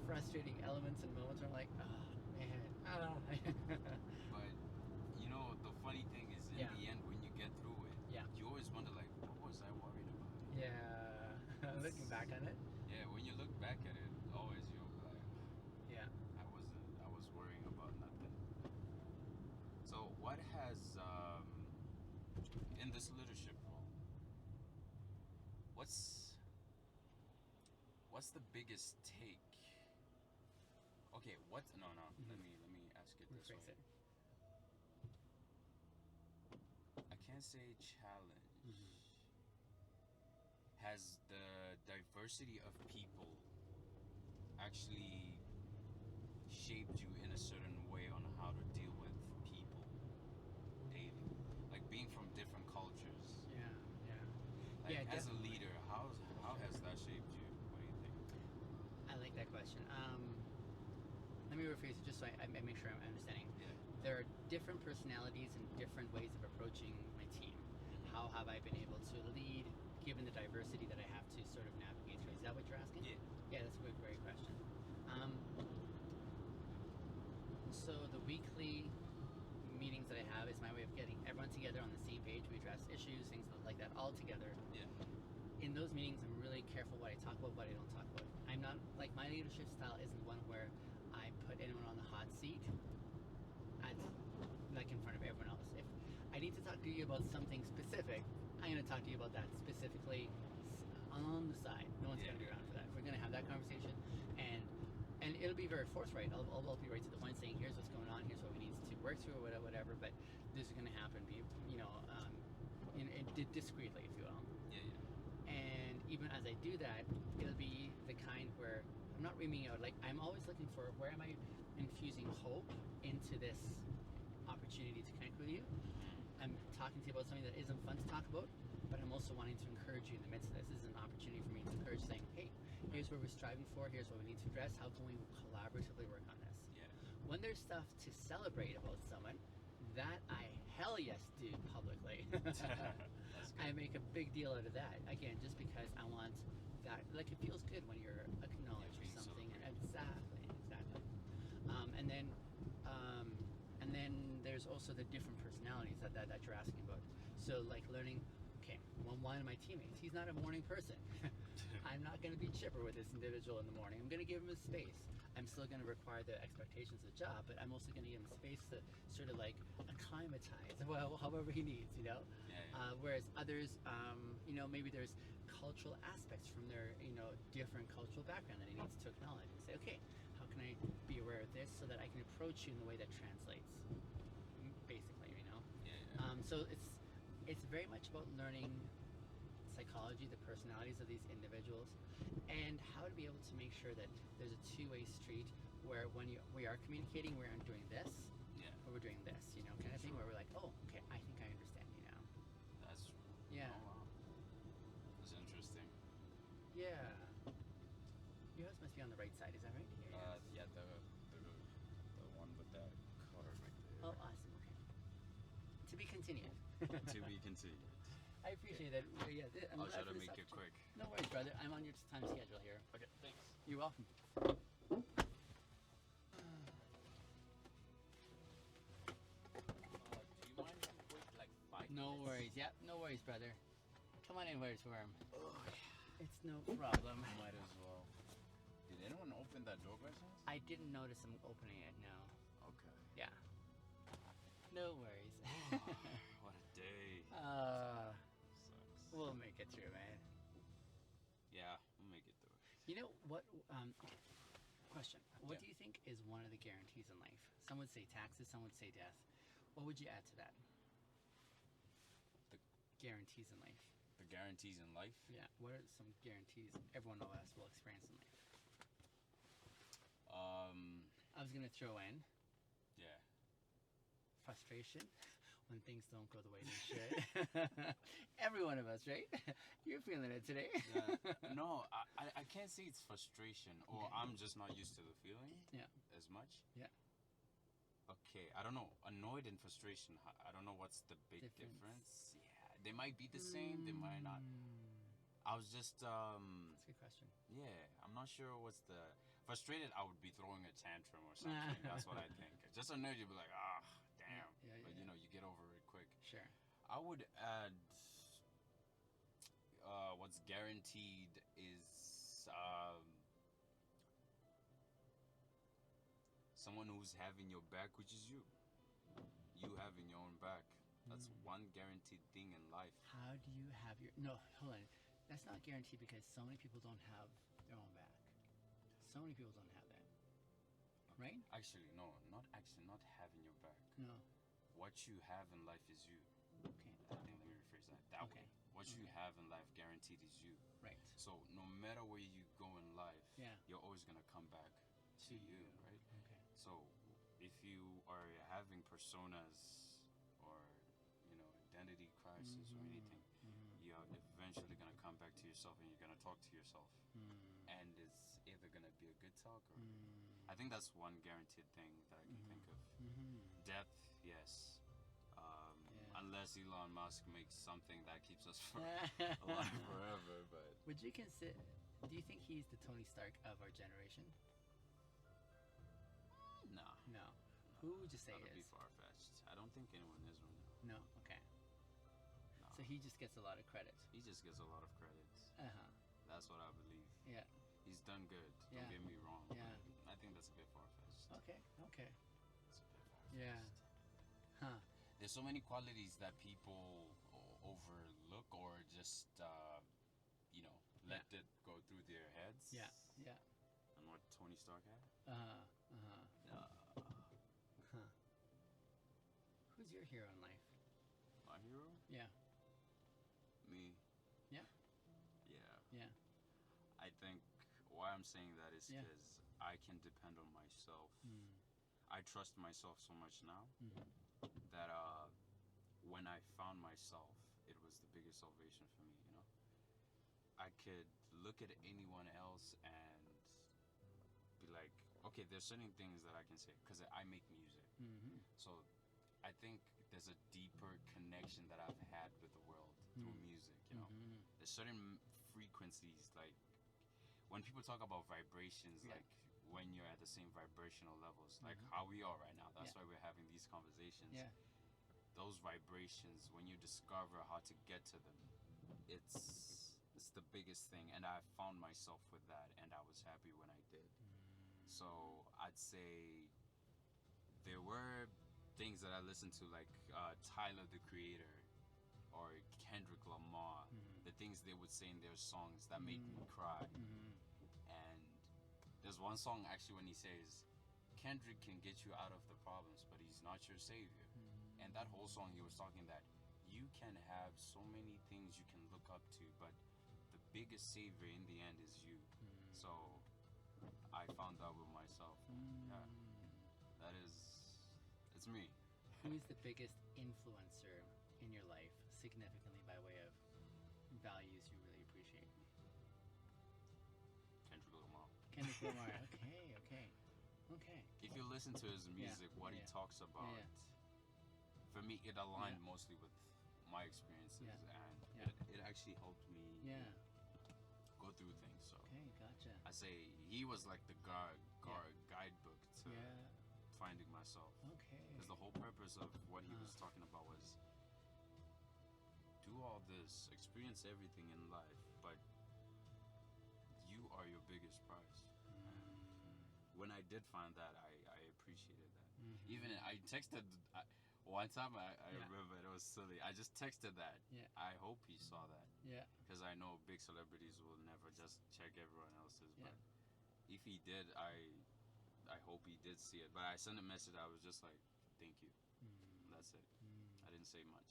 frustrating elements and moments where I'm like, oh man. But you know, the funny thing is in the end when you get through it, you always wonder like, what was I worried about? Looking back on it. Yeah, what's the biggest take? Okay, what? No. Let me ask it this way. Rephrase it. I can't say challenge. Has the diversity of people actually shaped you in a certain way on how to deal with people daily? Like being from different cultures. Yeah. Like Yeah, as a leader, how has that shaped you? What do you think? I like that question. Let me rephrase it just so I make sure I'm understanding. Yeah. There are different personalities and different ways of approaching my team. How have I been able to lead given the diversity that I have to sort of navigate through? Is that what you're asking? Yeah. Yeah, that's a good, great question. So the weekly meetings that I have is my way of getting everyone together on the same page. We address issues, things like that, all together. Yeah. In those meetings, I'm really careful what I talk about, what I don't talk about. I'm not, like, my leadership style isn't one where I put anyone on the hot seat like in front of everyone else. If I need to talk to you about something specific, I'm going to talk to you about that specifically on the side. No one's going to be around for that. We're going to have that conversation, and it'll be very forthright. I'll be right to the point, saying here's what's going on, here's what we need to work through, or whatever. But this is going to happen. Discreetly, if you will. Yeah. And even as I do that, it'll be the kind where I'm not reaming out. Like, I'm always looking for where am I infusing hope into this opportunity to connect with you. I'm talking to you about something that isn't fun to talk about, but I'm also wanting to encourage you in the midst of this. This is an opportunity for me to encourage, saying, hey, here's what we're striving for, here's what we need to address, how can we collaboratively work on this? Yeah. When there's stuff to celebrate about someone, that I hell yes do publicly. I make a big deal out of that. Again, just because I want that, like, it feels good when you're acknowledged for something. Exactly. And then there's also the different personalities that you're asking about. So, like, learning, okay, one of my teammates, he's not a morning person. I'm not going to be chipper with this individual in the morning. I'm going to give him a space. I'm still going to require the expectations of the job, but I'm also going to give him space to sort of like acclimatize, well, however he needs, you know? Yeah. Whereas others, maybe there's cultural aspects from their, different cultural background that he needs to acknowledge and say, okay, how can I be aware of this so that I can approach you in the way that translates, basically, you know? Yeah. So it's very much about learning psychology, the personalities of these individuals, and how to be able to make sure that there's a two-way street where when we are communicating, we're doing this, or we're doing this, kind of thing, where we're like, oh, okay, I think I understand you now. That's yeah. Oh, wow. That's interesting. Yeah. Your house must be on the right side, is that right? Yeah, the one with that car right there. Oh, awesome. Okay. To be continued. To be continued. I appreciate that. Yeah, I'll try to make it quick. No worries, brother. I'm on your time schedule here. Okay, thanks. You're welcome. Do you mind if we wait like 5 No minutes? worries. Yep, no worries, brother. Come on in, where's Worm? Oh, yeah. It's no problem. Might as well. Did anyone open that door by chance? I didn't notice him opening it, no. Okay. Yeah. No worries. What a day. Sucks. We'll make it through, man. Yeah, we'll make it through. You know what? Question. What Yeah. do you think is one of the guarantees in life? Some would say taxes, some would say death. What would you add to that? The guarantees in life. The guarantees in life? Yeah. What are some guarantees everyone of us will experience in life? I was gonna throw in Yeah. frustration when things don't go the way they should. Every one of us, right? You're feeling it today. No, I can't say it's frustration, or I'm just not used to the feeling. Yeah. As much. Yeah. Okay, I don't know. Annoyed and frustration. I don't know what's the big difference. Yeah, they might be the same. They might not. I was just That's a good question. Yeah, I'm not sure what's the frustrated. I would be throwing a tantrum or something. That's what I think. Just annoyed, you'd be like, damn. Yeah, but you get over it quick. Sure. I would add what's guaranteed is someone who's having your back, which is you. You having your own back. That's one guaranteed thing in life. How do you have your... No, hold on. That's not guaranteed because so many people don't have their own back. many people don't have that, right? Actually, no, not having your back. No. What you have in life is you. Okay. I think, let me rephrase that Okay. way. What you have in life guaranteed is you. Right. So no matter where you go in life, Yeah. you're always gonna come back to you, right? Okay. So if you are having personas or identity crisis or anything, you're eventually gonna come back to yourself and you're gonna talk to yourself, and it's either gonna be a good talk or I think that's one guaranteed thing that I can think of. Death, yes. Unless Elon Musk makes something that keeps us alive forever, but would you consider? Do you think he's the Tony Stark of our generation? no. No. Who would you say That would be is? far-fetched. I don't think anyone is right now. No. Okay. No. So he just gets a lot of credit. He just gets a lot of credit. That's what I believe. Yeah. He's done good. Yeah. Don't get me wrong. Yeah. I think that's a bit far-fetched. Okay. Okay. It's a bit far-fetched. Yeah. Huh. There's so many qualities that people overlook or just, let it go through their heads. Yeah. Yeah. And what Tony Stark had. Huh. Who's your hero in life? My hero? Yeah. Me. Yeah. Yeah. Yeah. I think why I'm saying that is Yeah. because I can depend on myself. I trust myself so much now that when I found myself, it was the biggest salvation for me, I could look at anyone else and be like, okay, there's certain things that I can say because I make music. So I think there's a deeper connection that I've had with the world through music, There's certain frequencies, like when people talk about vibrations, like when you're at the same vibrational levels, like how we are right now. That's why we're having these conversations. Yeah. Those vibrations, when you discover how to get to them, it's the biggest thing, and I found myself with that, and I was happy when I did. So I'd say there were things that I listened to, like Tyler the Creator or Kendrick Lamar, the things they would say in their songs that make me cry. And there's one song actually when he says, Kendrick can get you out of the problems, but he's not your savior. And that whole song he was talking that you can have so many things you can look up to, but the biggest savior in the end is you. So I found out with myself. Yeah, it's me. Who is the biggest influencer in your life, significantly by way of values you really appreciate? Kendrick Lamar. Kendrick Lamar. Okay. If you listen to his music, what he talks about, for me, it aligned mostly with my experiences, and it actually helped me go through things. So Okay, gotcha. I say he was like the guidebook to finding myself. Okay. Because the whole purpose of what he was talking about was do all this, experience everything in life, but you are your biggest prize. When I did find that, I appreciated that. Even I texted one time. I remember it was silly. I just texted that. I hope he saw that. Because I know big celebrities will never just check everyone else's. But if he did, I hope he did see it. But I sent a message. I was just like, thank you. That's it. I didn't say much.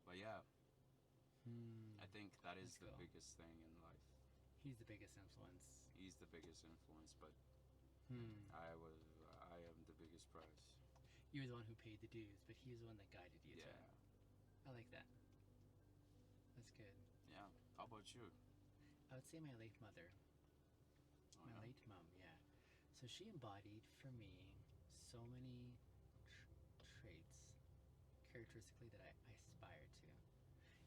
But yeah, I think that is the biggest thing in life. He's the biggest influence. He's the biggest influence, but I am the biggest prize. You're the one who paid the dues, but he's the one that guided you to it. I like that. That's good. Yeah. How about you? I would say my late mother. My late mom, So she embodied for me so many traits, characteristically, that I aspired to.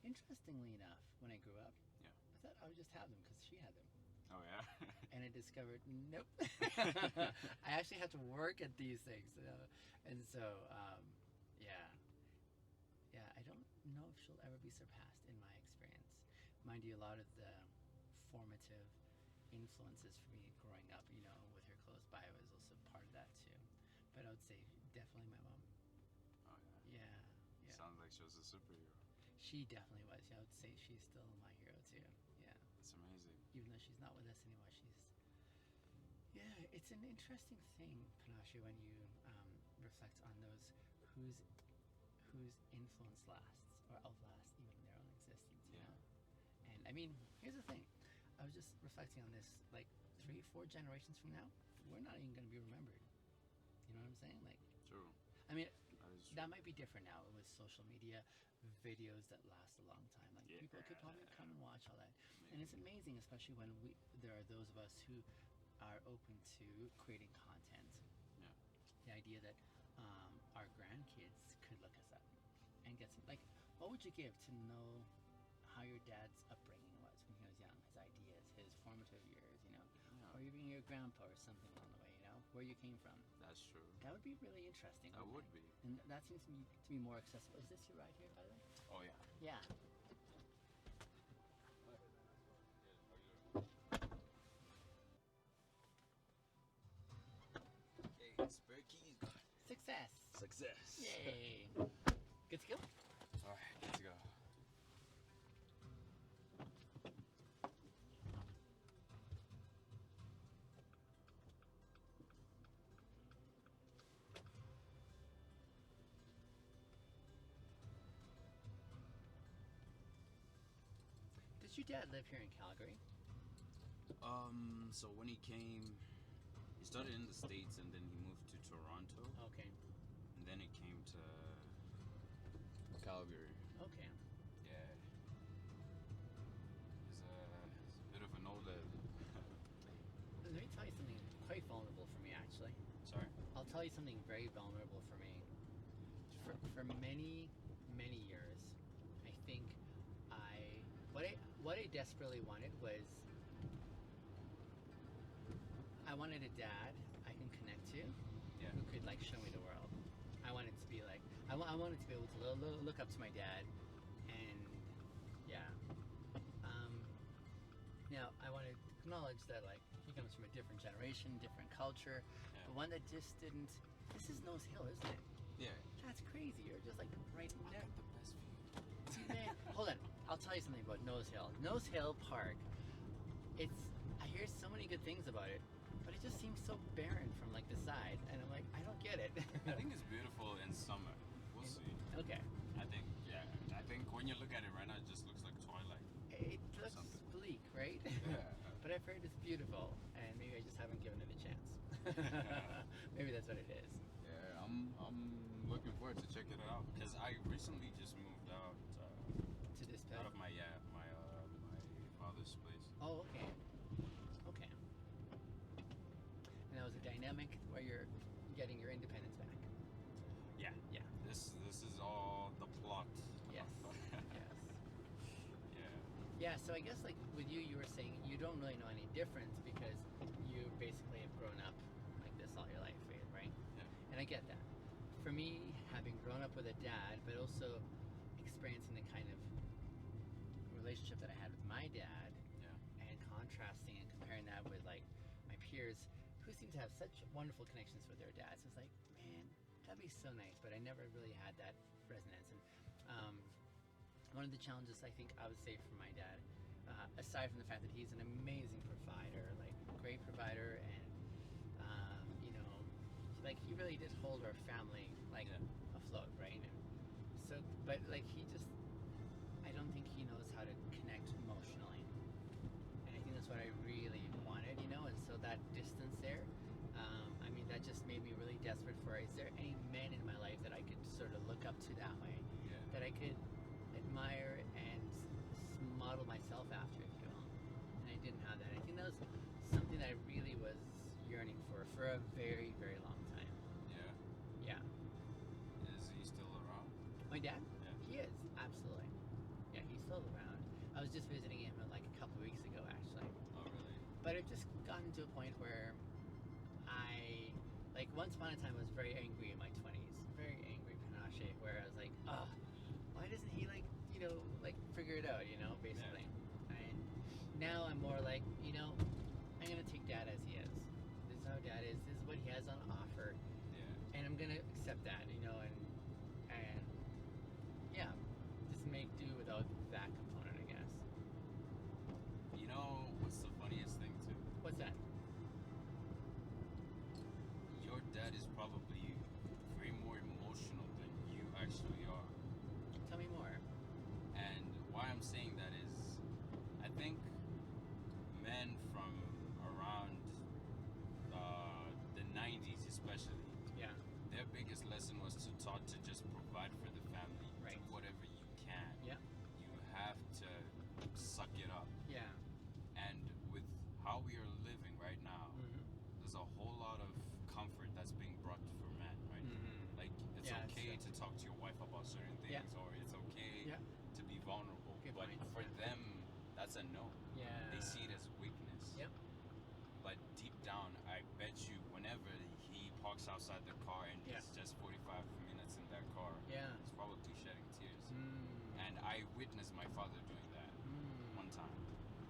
Interestingly enough, when I grew up, I thought I would just have them because she had them. Oh, yeah? And I discovered, nope. I actually have to work at these things. And so, I don't know if she'll ever be surpassed in my experience. Mind you, a lot of the formative influences for me growing up, with her close by was also part of that too. But I would say definitely my mom. Oh, yeah? Yeah. Sounds like she was a superhero. She definitely was. I would say she's still my hero too. Yeah. It's amazing. Even though she's not with us anymore, she's It's an interesting thing, Pinashe, when you reflect on those whose influence lasts or outlasts even their own existence. You know? And I mean, here's the thing. I was just reflecting on this. Like 3-4 generations from now, we're not even going to be remembered. You know what I'm saying? Like, true. I mean, that might be different now with social media, videos that last a long time. Like people could probably come and watch all that, and it's amazing, especially when there are those of us who are open to creating content. Yeah. The idea that our grandkids could look us up and get some, like, what would you give to know how your dad's upbringing was when he was young, his ideas, his formative years, you know, or even your grandpa or something along the way, you know, where you came from. That's true. That would be really interesting. That would be. And that seems to be more accessible. Is this your ride here, by the way? Oh yeah. Yeah. Okay, spare keys. Success. Success. Yay. Good to go? Alright, let's go. Does your dad live here in Calgary? So when he came, he started in the States and then he moved to Toronto. Okay. And then he came to Calgary. Okay. Yeah. He's a bit of an old head. Let me tell you something quite vulnerable for me, actually. Sorry? I'll tell you something very vulnerable for me. For many, many years, I think what I desperately wanted was I wanted a dad I can connect to who could like show me the world. I wanted to be like I wanted to be able to look up to my dad, and now I want to acknowledge that like he comes from a different generation, different culture, but one that just didn't. This is Nose Hill, isn't it? Yeah. That's crazy. You're just like right in there. The best view. Man, hold on. I'll tell you something about Nose Hill. Nose Hill Park. I hear so many good things about it, but it just seems so barren from like the side, and I'm like, I don't get it. I think it's beautiful in summer. We'll see. Okay. I think when you look at it right now, it just looks like twilight. It looks bleak, right? Yeah. But I've heard it's beautiful, and maybe I just haven't given it a chance. Maybe that's what it is. Yeah, I'm looking forward to checking it out because I recently just moved out To this place? out of my father's place. Oh, okay. Okay. And that was a dynamic where you're getting your independence back. Yeah. Yeah. This is all the plot. Yes. Yes. Yeah. Yeah, so I guess like with you were saying you don't really know any difference because you basically have grown up like this all your life, right? Yeah. And I get that. For me, having grown up with a dad, but also experiencing the kind of relationship that I had with my dad, and contrasting and comparing that with like my peers who seem to have such wonderful connections with their dads, it's like, man, that'd be so nice, but I never really had that resonance. And one of the challenges I think I would say for my dad, aside from the fact that he's an amazing provider, like great provider, and like he really did hold our family like afloat, right? And so, but like I don't think he knows how to connect emotionally, and I think that's what I really wanted, and so that distance there, I mean, that just made me really desperate for, is there any men in my life that I could sort of look up to that way, that I could admire and model myself after, if you will, and I didn't have that. I think that was something that I really was yearning for a very, very long time. Yeah. Is he still around? My dad? Yeah. He is, absolutely. Yeah, he's still around. I was just visiting him like a couple weeks ago, actually. Oh, really? But I've just gotten to a point where once upon a time I was very angry in my 20s. Very angry Pinashe, where I was like, oh, why doesn't he figure it out, basically. Yeah. And now I'm more like, I'm going to take dad as he is. This is how dad is. This is what he has on offer. Yeah. And I'm going to accept that, and yeah, just make do without that component, I guess. You know what's the funniest thing too? What's that? dad is probably way more emotional than you actually are. Tell me more. And why I'm saying that is, I think men from around the 90s especially, Yeah. their biggest lesson was taught to just provide for the family, Right. do whatever you can. Yeah. You have to suck it up. Yeah. And with how we are living right now, Mm-hmm. there's a whole lot of comfort that's being brought for men, right? Mm-hmm. Like, it's Yeah, okay to talk to your wife about certain things, Yeah. or it's okay Yeah. to be vulnerable. Good But point, for yeah. them, that's a no. Yeah. They see it as weakness. Yep. But deep down, I bet you, whenever he parks outside the car and Yeah. it's just 45 minutes in that car, Yeah. he's probably shedding tears. Mm. And I witnessed my father doing that one time.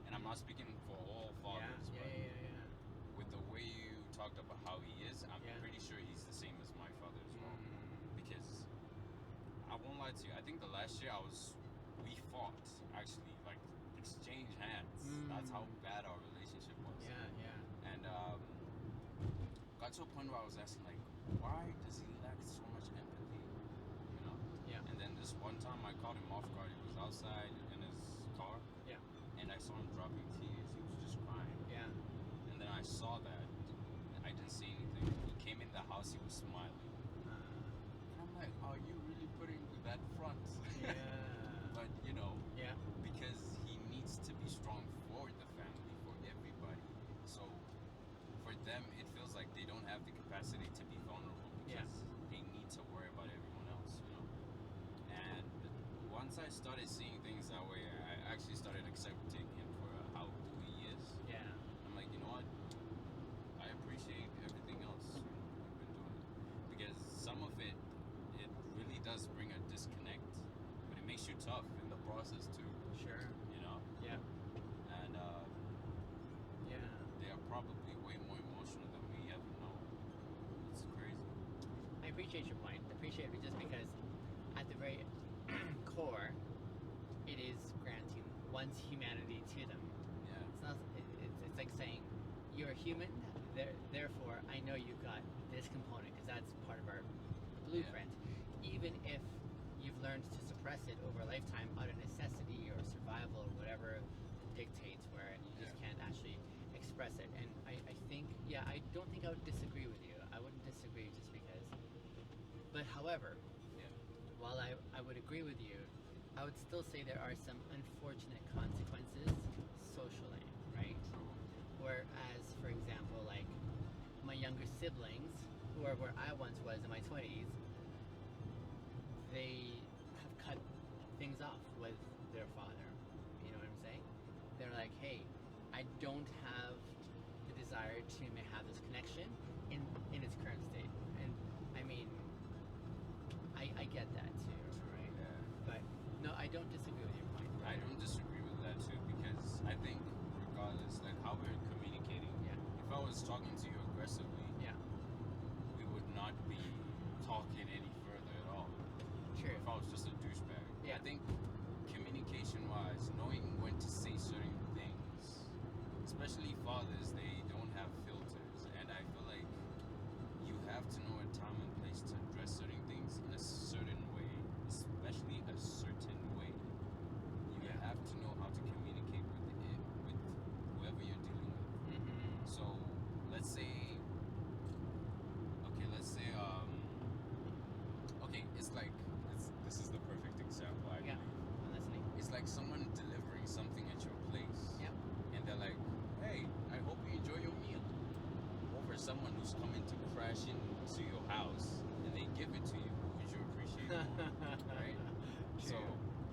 And I'm not speaking for all fathers, Yeah. but Yeah. with the way you talked about how he is, I'm Yeah. pretty sure he's the same as my father as well. Mm. Because I won't lie to you, I think the last year we fought, actually, like, exchange hands. That's how bad our relationship was. Yeah. Yeah. And got to a point where I was asking, like, why does he lack so much empathy? You know? Yeah. And then this one time I caught him off guard. He was outside in his car. Yeah. And I saw him dropping tears. He was just crying. Yeah. And then I saw that. I didn't say anything. He came in the house. He was smiling. And I'm like, are you really putting that front? Yeah. But, you know, Yeah. because he needs to be strong for the family, for everybody. So for them, it feels like they don't have the capacity to be vulnerable because they need to worry about everyone else, you know. And once I started seeing things that way, I actually started accepting him for who he is. Yeah. I'm like, you know what? I appreciate everything else we've been doing, because some of it really does bring a disconnect, but it makes you tough in the process too. Sure. You know. Yeah. And Yeah. they are probably way more emotional than we ever know. It's crazy. I appreciate your point. I appreciate it just because at the very core, it is granting one's humanity to them. Yeah. It's not. It's like saying you're a human. Therefore, I know you've got this component because that's part of our blueprint. Even if you've learned to suppress it over a lifetime out of necessity or survival or whatever dictates, where you just can't actually express it. And I think, I don't think I would disagree with you. I wouldn't disagree just because. But however, while I would agree with you, I would still say there are some unfortunate consequences socially, right? Whereas, for example, like my younger siblings, who are where I once was in my 20s, they have cut things off with their father. You know what I'm saying? They're like, hey, I don't have the desire to have this connection in its current state. And I mean, I get that too, right? Yeah. But no, I don't disagree with your point. I don't disagree with that too, because I think regardless, like how we're communicating, if I was talking to you aggressively, we would not be talking any further at all. True. If I was just a douchebag. Yeah. I think communication-wise, knowing when to say certain things, especially fathers, they don't have filters, and I feel like you have to know a time and place to address certain things in a certain way, especially a certain way. You have to know how to communicate with whoever you're dealing with. Mm-hmm. So let's say, it's like this is the perfect example. I believe. I'm listening. It's like someone delivering something at your place. Yeah. And they're like, hey, I hope you enjoy your meal. Over someone who's coming to crash into your house and they give it to you, would you appreciate it more? Right? So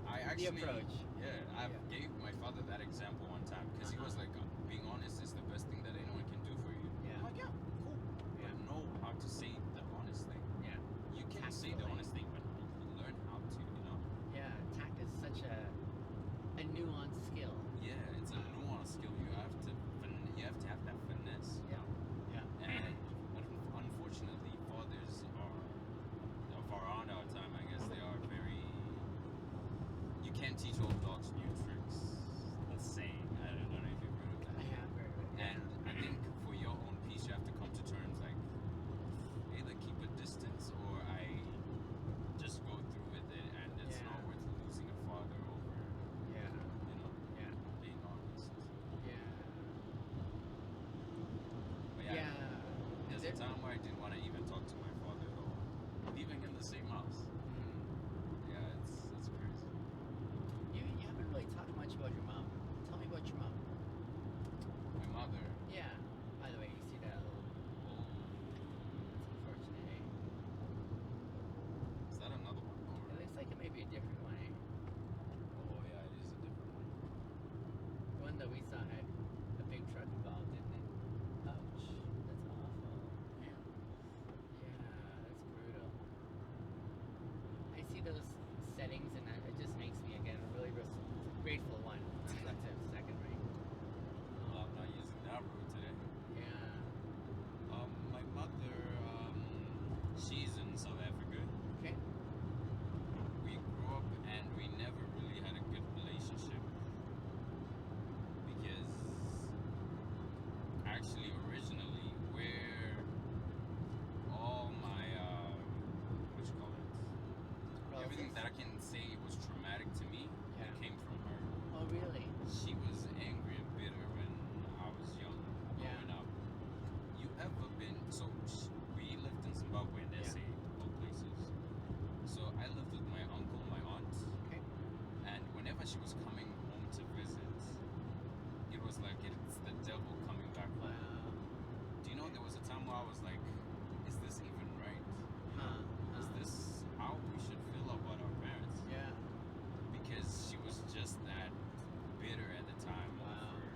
I actually, the approach. I gave my father that example one time because he was like, being honest is the best thing that anyone can do for you. Yeah. I'm like, yeah, cool. Yeah. But know how to say the honest thing. Yeah. You can say the Tactfully. honest thing, but learn how to, you know? Yeah, tact is such a nuanced skill. Yeah, it's a nuanced skill. You have to have that finesse. You know? Yeah. And unfortunately, fathers are around our time. I guess they are very. You can't teach old dogs new tricks. That's saying. I don't know if you've heard of that. I have heard of it. And I think for your own peace, you have to come to terms like, the same house. Yeah, it's crazy. You haven't really talked much about your mom. Tell me about your mom. My mother. Yeah. By the way, you see that little... Oh, That's unfortunate, eh? is that another one? Or, It looks like it may be a different one, eh? oh yeah, it is a different one. The one that we saw had a big truck involved, didn't it? Ouch. That's awful. Yeah. Yeah, that's brutal. I see those settings and it just makes me, again, a really grateful one. That's a second ring. Well, I'm not using that road today. Yeah. My mother, she's in South Africa. Okay. We grew up and we never really had a good relationship because actually originally where all my what you call it, everything that I can say was traumatic to me, Yeah. it came from her. Oh, really? She was angry and bitter when I was young, Yeah. growing up. You ever been, so we lived in Zimbabwe and Yeah. SA, both places. So I lived with my uncle, my aunt, Okay. and whenever she was coming home to visit, it was like it's the devil coming back home. Wow. Do you know there was a time where I was like, is this even right? Huh. Is this how we should feel about our parents? Yeah. Because she was just that bitter at the time Wow. over,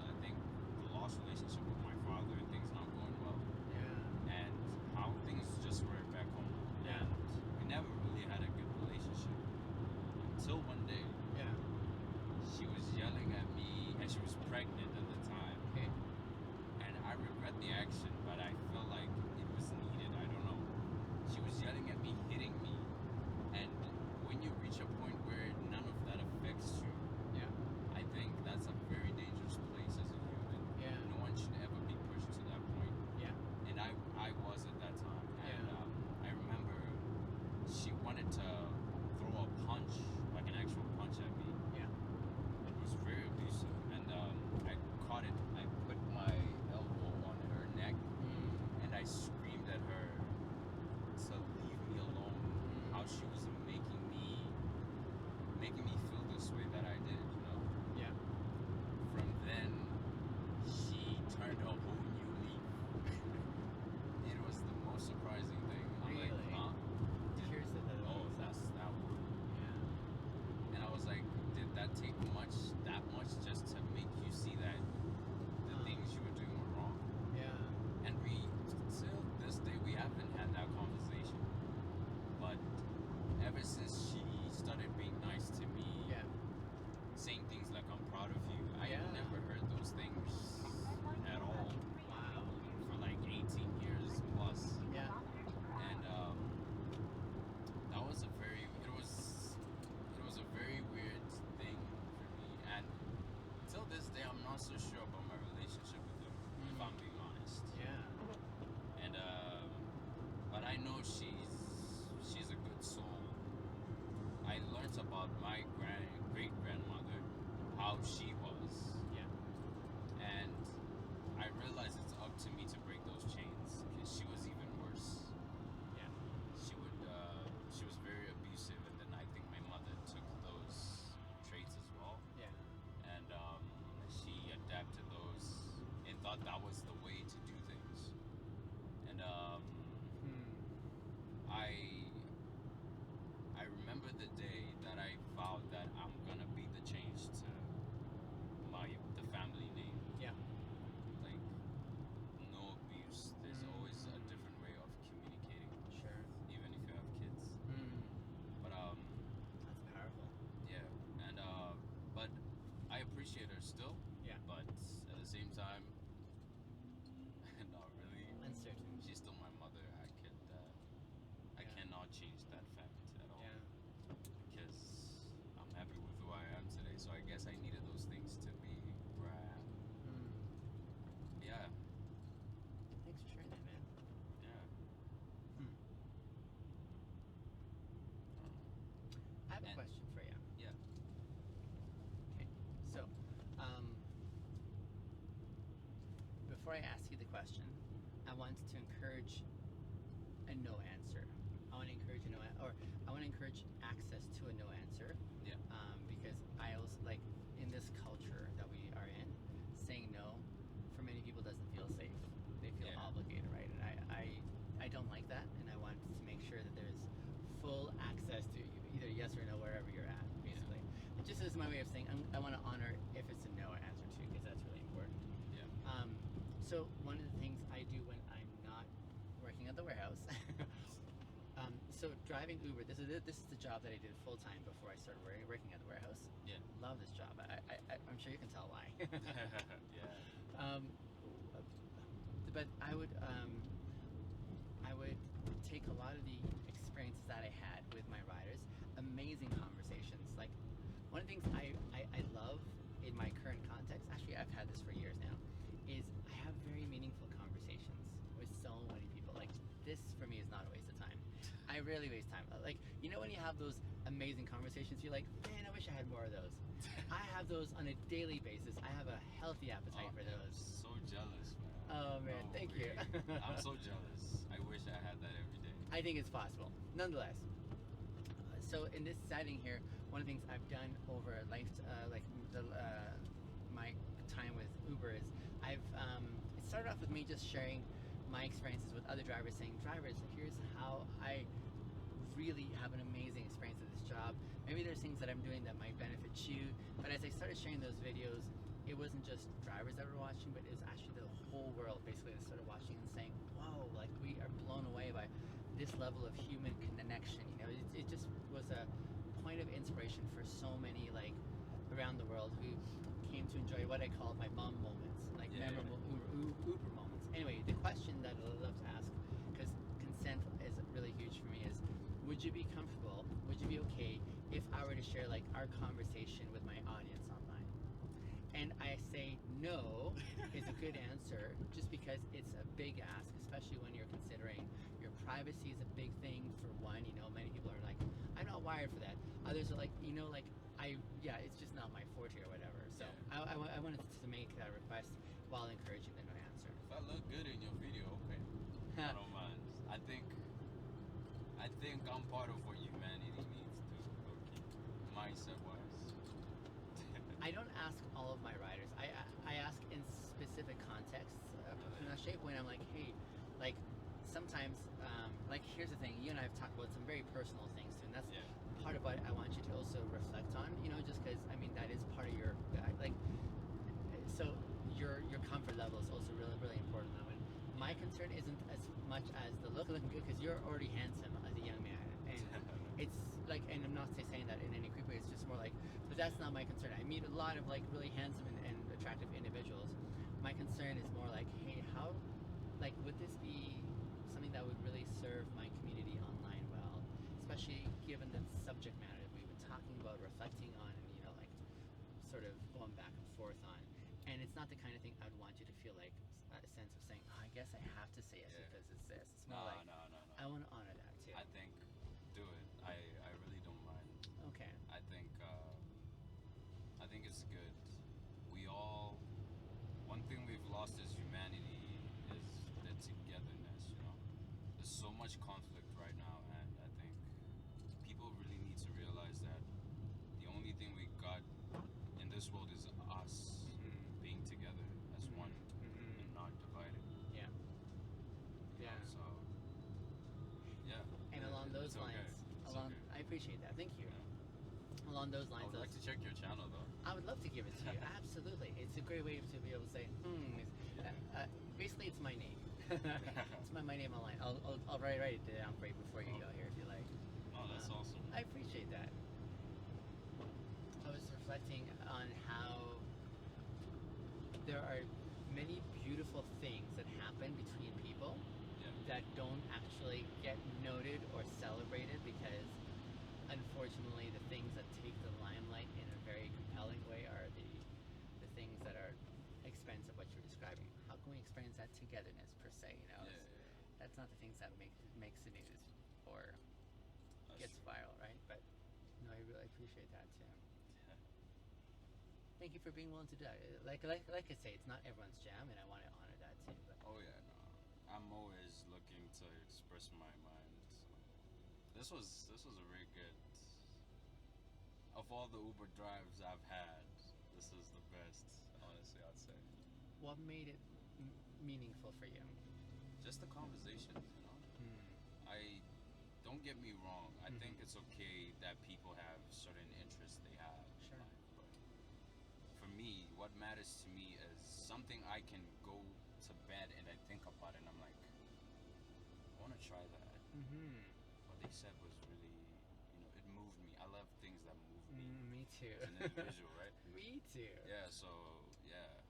I think, the lost relationship with my father, things not going well, Yeah. and how things just were back home. Yeah. And we never really had a good relationship until one day Yeah. she was yelling at me, and she was pregnant at the time. Okay. And I regret the action, but I felt like it was needed. I don't know. She was yelling at me, hitting me, and when you reach a point where none of that affects you, Yeah. I think that's a very dangerous place as a human. Yeah. No one should ever be pushed to that point. Yeah. And I was at that time. And Yeah. I remember she wanted to throw a punch, like an actual punch at me. Yeah. It was very abusive. And I caught it. I put my elbow on her neck and I screamed at her to leave me alone. How she was making me feel this way that I did, you know. Yeah. From then, she turned a whole new leaf. It was the most surprising thing. I'm like, Really? huh? Here's the Oh, that's that one. Yeah. And I was like, did that take that much just to make you see that the things you were doing were wrong? Yeah. And we, till this day, we haven't had that conversation. But ever since she started being nice to me, Yeah. saying things like I'm proud of you, I Yeah. never heard those things at all Wow. for like 18 years plus. Yeah. And that was a very, it was a very weird thing for me. And till this day, I'm not so sure about my relationship with her, if I'm being honest. Yeah. And but I know she's a good soul. I learned about my great grandmother, how she was, Yeah. and I realized it's up to me to break those chains because she was even worse. Yeah. She was very abusive, and then I think my mother took those traits as well, Yeah. and she adapted those and thought that was the way to do things. And I remember the day that I vowed that I'm gonna be the change to the family name. Yeah. Like no abuse. There's always a different way of communicating, Sure. even if you have kids. But That's powerful. yeah, and but I appreciate her still. Yeah. But at the same time, not really. Uncertain. She's still my mother. I Yeah. cannot change that fact at all. Yeah. Because I'm happy with who I am today. So I guess I needed those things to be where I am. Yeah. Thanks for sharing that, man. Yeah. I have a And- question for you. Yeah. Okay. So, before I ask you the question, I wanted to encourage a no answer. I want to encourage I want to encourage access to a no answer. Yeah. Because I also like in this culture that we are in, saying no for many people doesn't feel safe. They feel obligated, right? And I don't like that, and I want to make sure that there's full access to either yes or no wherever you're at, basically. It just is my way of saying I want to honor if it's a no answer too, because that's really important. Yeah. So one of the things I do when I'm not working at the warehouse, so driving Uber, this is the job that I did full time before I started working at the warehouse. Yeah. Love this job. I'm sure you can tell why. Yeah. But I would take a lot of the experiences that I had with my riders, amazing conversations. Like one of the things I love in my current context, actually I've had this for years now, is I have very meaningful conversations with so many people. Like this for me is not a waste of time. I rarely waste time. Like, you know when you have those amazing conversations, you're like, man, I wish I had more of those. I have those on a daily basis. I have a healthy appetite for those. I'm so jealous, man. Oh man, thank you. I'm so jealous. I wish I had that every day. I think it's possible. Nonetheless, so in this setting here, one of the things I've done over my time with Uber is it started off with me just sharing my experiences with other drivers, saying, drivers, here's how I really have an amazing experience with this job. Maybe there's things that I'm doing that might benefit you. But as I started sharing those videos, it wasn't just drivers that were watching, but it was actually the whole world basically that started watching and saying, whoa, like we are blown away by this level of human connection. You know, it just was a point of inspiration for so many like around the world who came to enjoy what I call my mom moments, like memorable Uber moments. Anyway, the question that I love to ask, because consent is really huge for me, is would you be comfortable, would you be okay if I were to share like our conversation with my audience online? And I say no is a good answer just because it's a big ask, especially when you're considering your privacy is a big thing for one. You know, many people are like, I'm not wired for that. Others are like, you know, like it's just not my forte or whatever. So I wanted to make that request while encouraging the no answer. If I look good in your video, okay. I don't mind. I think I'm part of what humanity needs to, mindset-wise. I don't ask all of my riders. I ask in specific contexts. Pinashe, when I'm like, hey, like sometimes, like here's the thing. You and I have talked about some very personal things too, and that's part of what I want you to also reflect on. You know, just because I mean that is part of your like. So your comfort level is also really really important. Now, and my concern isn't as much as the looking good, because you're already handsome as a young man, and it's like, and I'm not saying that in any creepy way. It's just more like, but that's not my concern. I meet a lot of like really handsome and attractive individuals. My concern is more like, hey, how, like, would this be something that would really serve my community online well, especially given the subject matter that we've been talking about, reflecting on, and you know, like, sort of going back and forth on. And it's not the kind of thing I'd want you to feel like a sense of saying, oh, I guess I have to say it because it's this. It's more like, no. I want to honor that too. I think, do it. I really don't mind. Okay. I think it's good. We all, one thing we've lost as humanity is the togetherness, you know? There's so much conflict right now, and I think people really need to realize that the only thing we got in this world is us being together as one and not divided. Yeah. You know, so, yeah. And along those lines, I appreciate that. Thank you. Along those lines, I would like to check your channel though. I would love to give it to you. Absolutely. It's a great way to be able to say, basically it's my name. It's my name online. I'll write it down for you before you go here if you like. Oh, that's awesome. I appreciate that. I was reflecting on how there are many beautiful things that happen between people that don't actually get noted or celebrated, because unfortunately the things that take the limelight in a very compelling way are the things that are expense of what you're describing. How can we experience that togetherness per se, you know? That's not the things that makes the news or gets viral, right? But no, I really appreciate that too. Thank you for being willing to do that. Like I say, it's not everyone's jam, and I want to honor that too. But oh yeah, no. I'm always looking to express my mind. So this was a very good. Of all the Uber drives I've had, this is the best. Honestly, I'd say. What made it meaningful for you? Just the conversations, you know. I don't get me wrong. I think it's okay that people have certain interests they have. Sure. But for me, what matters to me is something I can go to bed and I think about it and I'm like, I want to try that. What they said was really, it moved me. I love things that move me. Me too. As an individual, right? Me too. Yeah, so, yeah.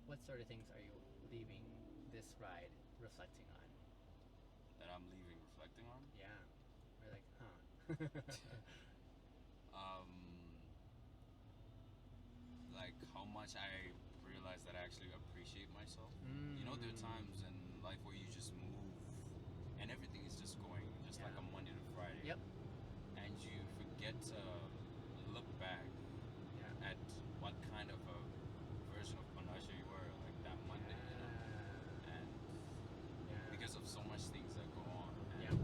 What sort of things are you leaving this ride reflecting on? That I'm leaving reflecting on? Yeah. We're like, huh. Like how much I realize that I actually appreciate myself. You know, there are times in life where you just move and everything is just going just like a Monday to Friday. Yep. And you forget to look back at what kind of a version of Pinashe you were like that Monday, you know? And because of so much things that go on, and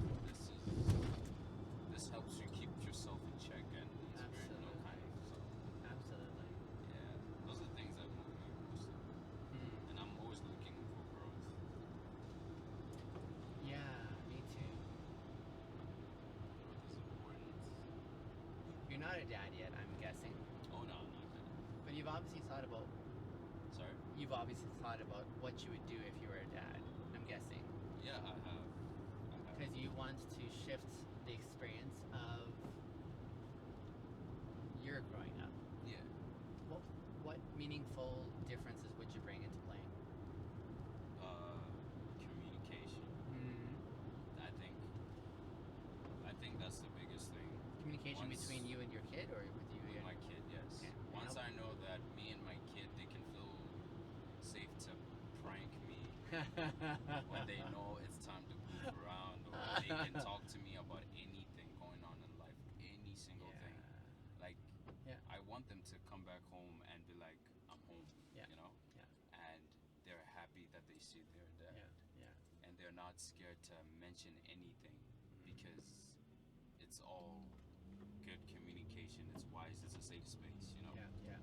this helps you keep yourself in check and it's very kind of so. Absolutely. Yeah, those are the things that move me most. And I'm always looking for growth. Yeah, me too. Growth is important. You're not a dad yet, I'm guessing. Oh no, I'm not that. But you've obviously thought about. Sorry? You've obviously thought about what you would do if you were a dad. I'm guessing. Yeah, I have. Because you want to shift the experience of your growing up. Yeah. What meaningful differences would you bring into playing? Communication. I think that's the biggest thing. Communication between you and your kid, or with you with and my kid? Yes. Okay. Once I know that me and my kid, they can feel safe to prank me when they know it's time to move around, or they can talk to me about anything going on in life, any single thing. Like, I want them to come back home and be like, I'm home, you know? Yeah. And they're happy that they see their dad. Yeah. And they're not scared to mention anything because it's all good communication. It's wise. It's a safe space, you know? Yeah.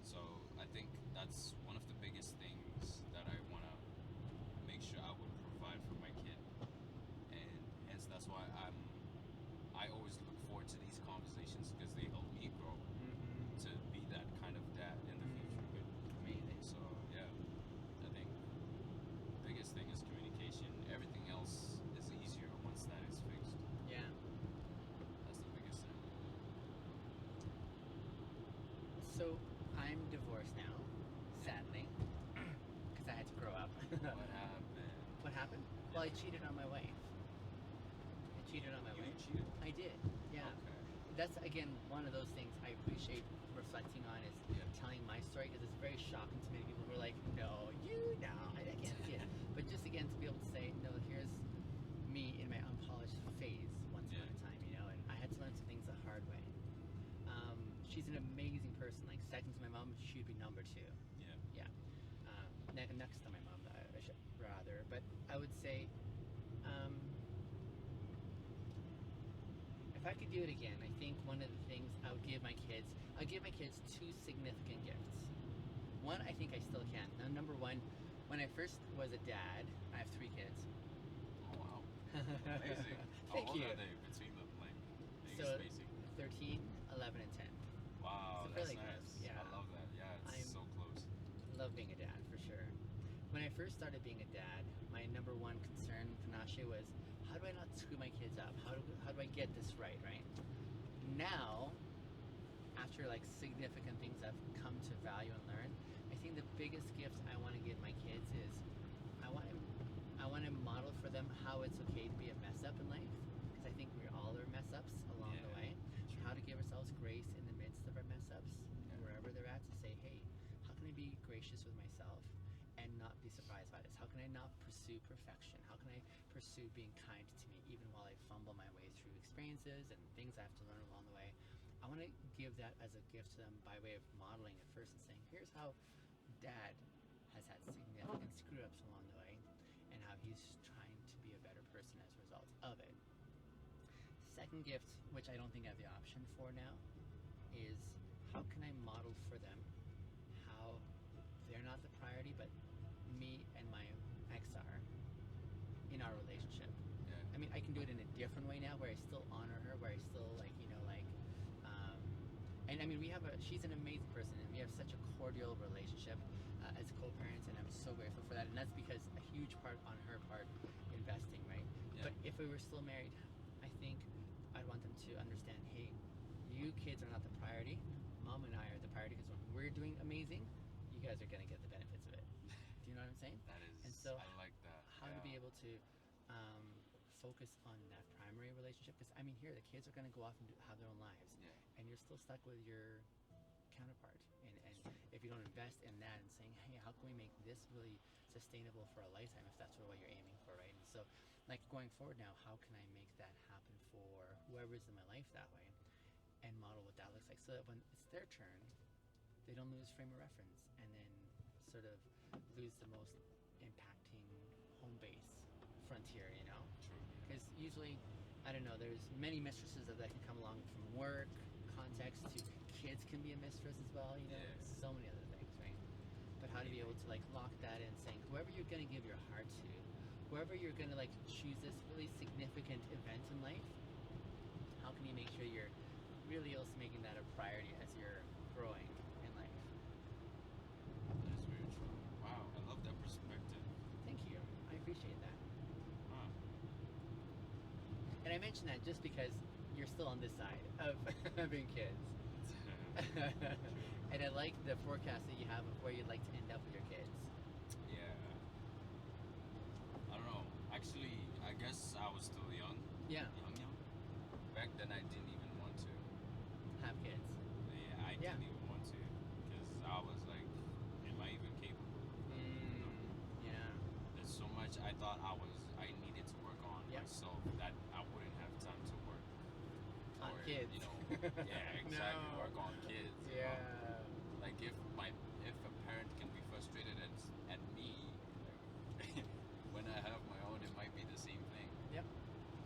So I think that's one of the biggest things that I want to make sure I would provide for my kid. And hence that's why I always look forward to these conversations because they help me grow to be that kind of dad in the future. Amazing. So yeah, I think the biggest thing is communication. Everything else is easier once that is fixed. Yeah. That's the biggest thing. So I'm divorced now, sadly, because I had to grow up. What happened? What happened? Well, I cheated on my wife. You cheated? I did. Yeah. Okay. That's again one of those things I appreciate reflecting on is telling my story because it's very shocking to many people who are like, no, I can't see it. But just again to be able to say, no, here's me in my unpolished phase once upon a time, and I had to learn some things the hard way. She's an amazing person, like second to my mom, she'd be number two. Yeah. Next to my mom, I should rather. But I would say, if I could do it again, I think one of the things I'd give my kids two significant gifts. One, I think I still can. Now, number one, when I first was a dad, I have 3 kids. Oh wow. Amazing. Thank How old you. are they between them, like, So, spacing? 13, 11, and 10. Wow, So that's fairly nice. close, yeah. I love that. Yeah, it's so close. Love being a dad, for sure. When I first started being a dad, my number one concern, Pinashe, was how do I not screw my kids up? How do I get this right? Now, after like significant things I've come to value and learn, I think the biggest gift I want to give my kids is I want to model for them how it's okay to be a mess up in life, because I think we all are mess ups along the way. How to give ourselves grace in the midst of our mess ups, wherever they're at, to say, hey, how can I be gracious with myself and not be surprised by this? How can I not pursue perfection? How can I pursue being kind to me even while I fumble my way through experiences and things I have to learn along the way? I want to give that as a gift to them by way of modeling it first and saying, here's how dad has had significant screw-ups along the way and how he's trying to be a better person as a result of it. second gift, which I don't think I have the option for now, is how can I model for them how they're not the priority, but me and my ex are in our relationship. Yeah. I mean, I can do it in a different way now, where I still honor her, where I still and I mean, she's an amazing person, and we have such a cordial relationship as co-parents, and I'm so grateful for that. And that's because a huge part on her part investing, right? Yeah. But if we were still married, I think I'd want them to understand, hey, you kids are not the priority. Mom and I are the priority, because when we're doing amazing, you guys are going to get the benefits of it. Do you know what I'm saying? That is. And so I like that. How to be able to focus on that primary relationship, because I mean, here the kids are going to go off and have their own lives, and you're still stuck with your counterpart. And if you don't invest in that and saying, hey, how can we make this really sustainable for a lifetime, if that's what you're aiming for, right? And so, like, going forward now, how can I make that happen for whoever's in my life that way, and model what that looks like, so that when it's their turn, they don't lose frame of reference, and then sort of lose the most impacting home base frontier, you know? True. Because usually, I don't know, there's many mistresses that can come along from work context to kids can be a mistress as well, you know? Yeah. So many other things, right? But how to be able to like lock that in, saying whoever you're going to give your heart to, whoever you're going to like choose this really significant event in life, how can you make sure you're really also making that a priority as you're growing in life? That is very true. Wow, I love that perspective. Thank you. I appreciate that. Huh. And I mention that just because you're still on this side of having kids. And I like the forecast that you have of where you'd like to end up with your kids. Yeah. I don't know. Actually, I guess I was still young. Yeah. Young. Back then, I didn't even want to have kids. Yeah, I didn't even want to, because I was like, am I even capable? Yeah. There's so much I thought I needed to work on myself that I wouldn't have time to work on kids. You know, yeah, exactly. No. Work on kids. Yeah. Like if a parent can be frustrated at me, like, when I have my own, it might be the same thing. Yep.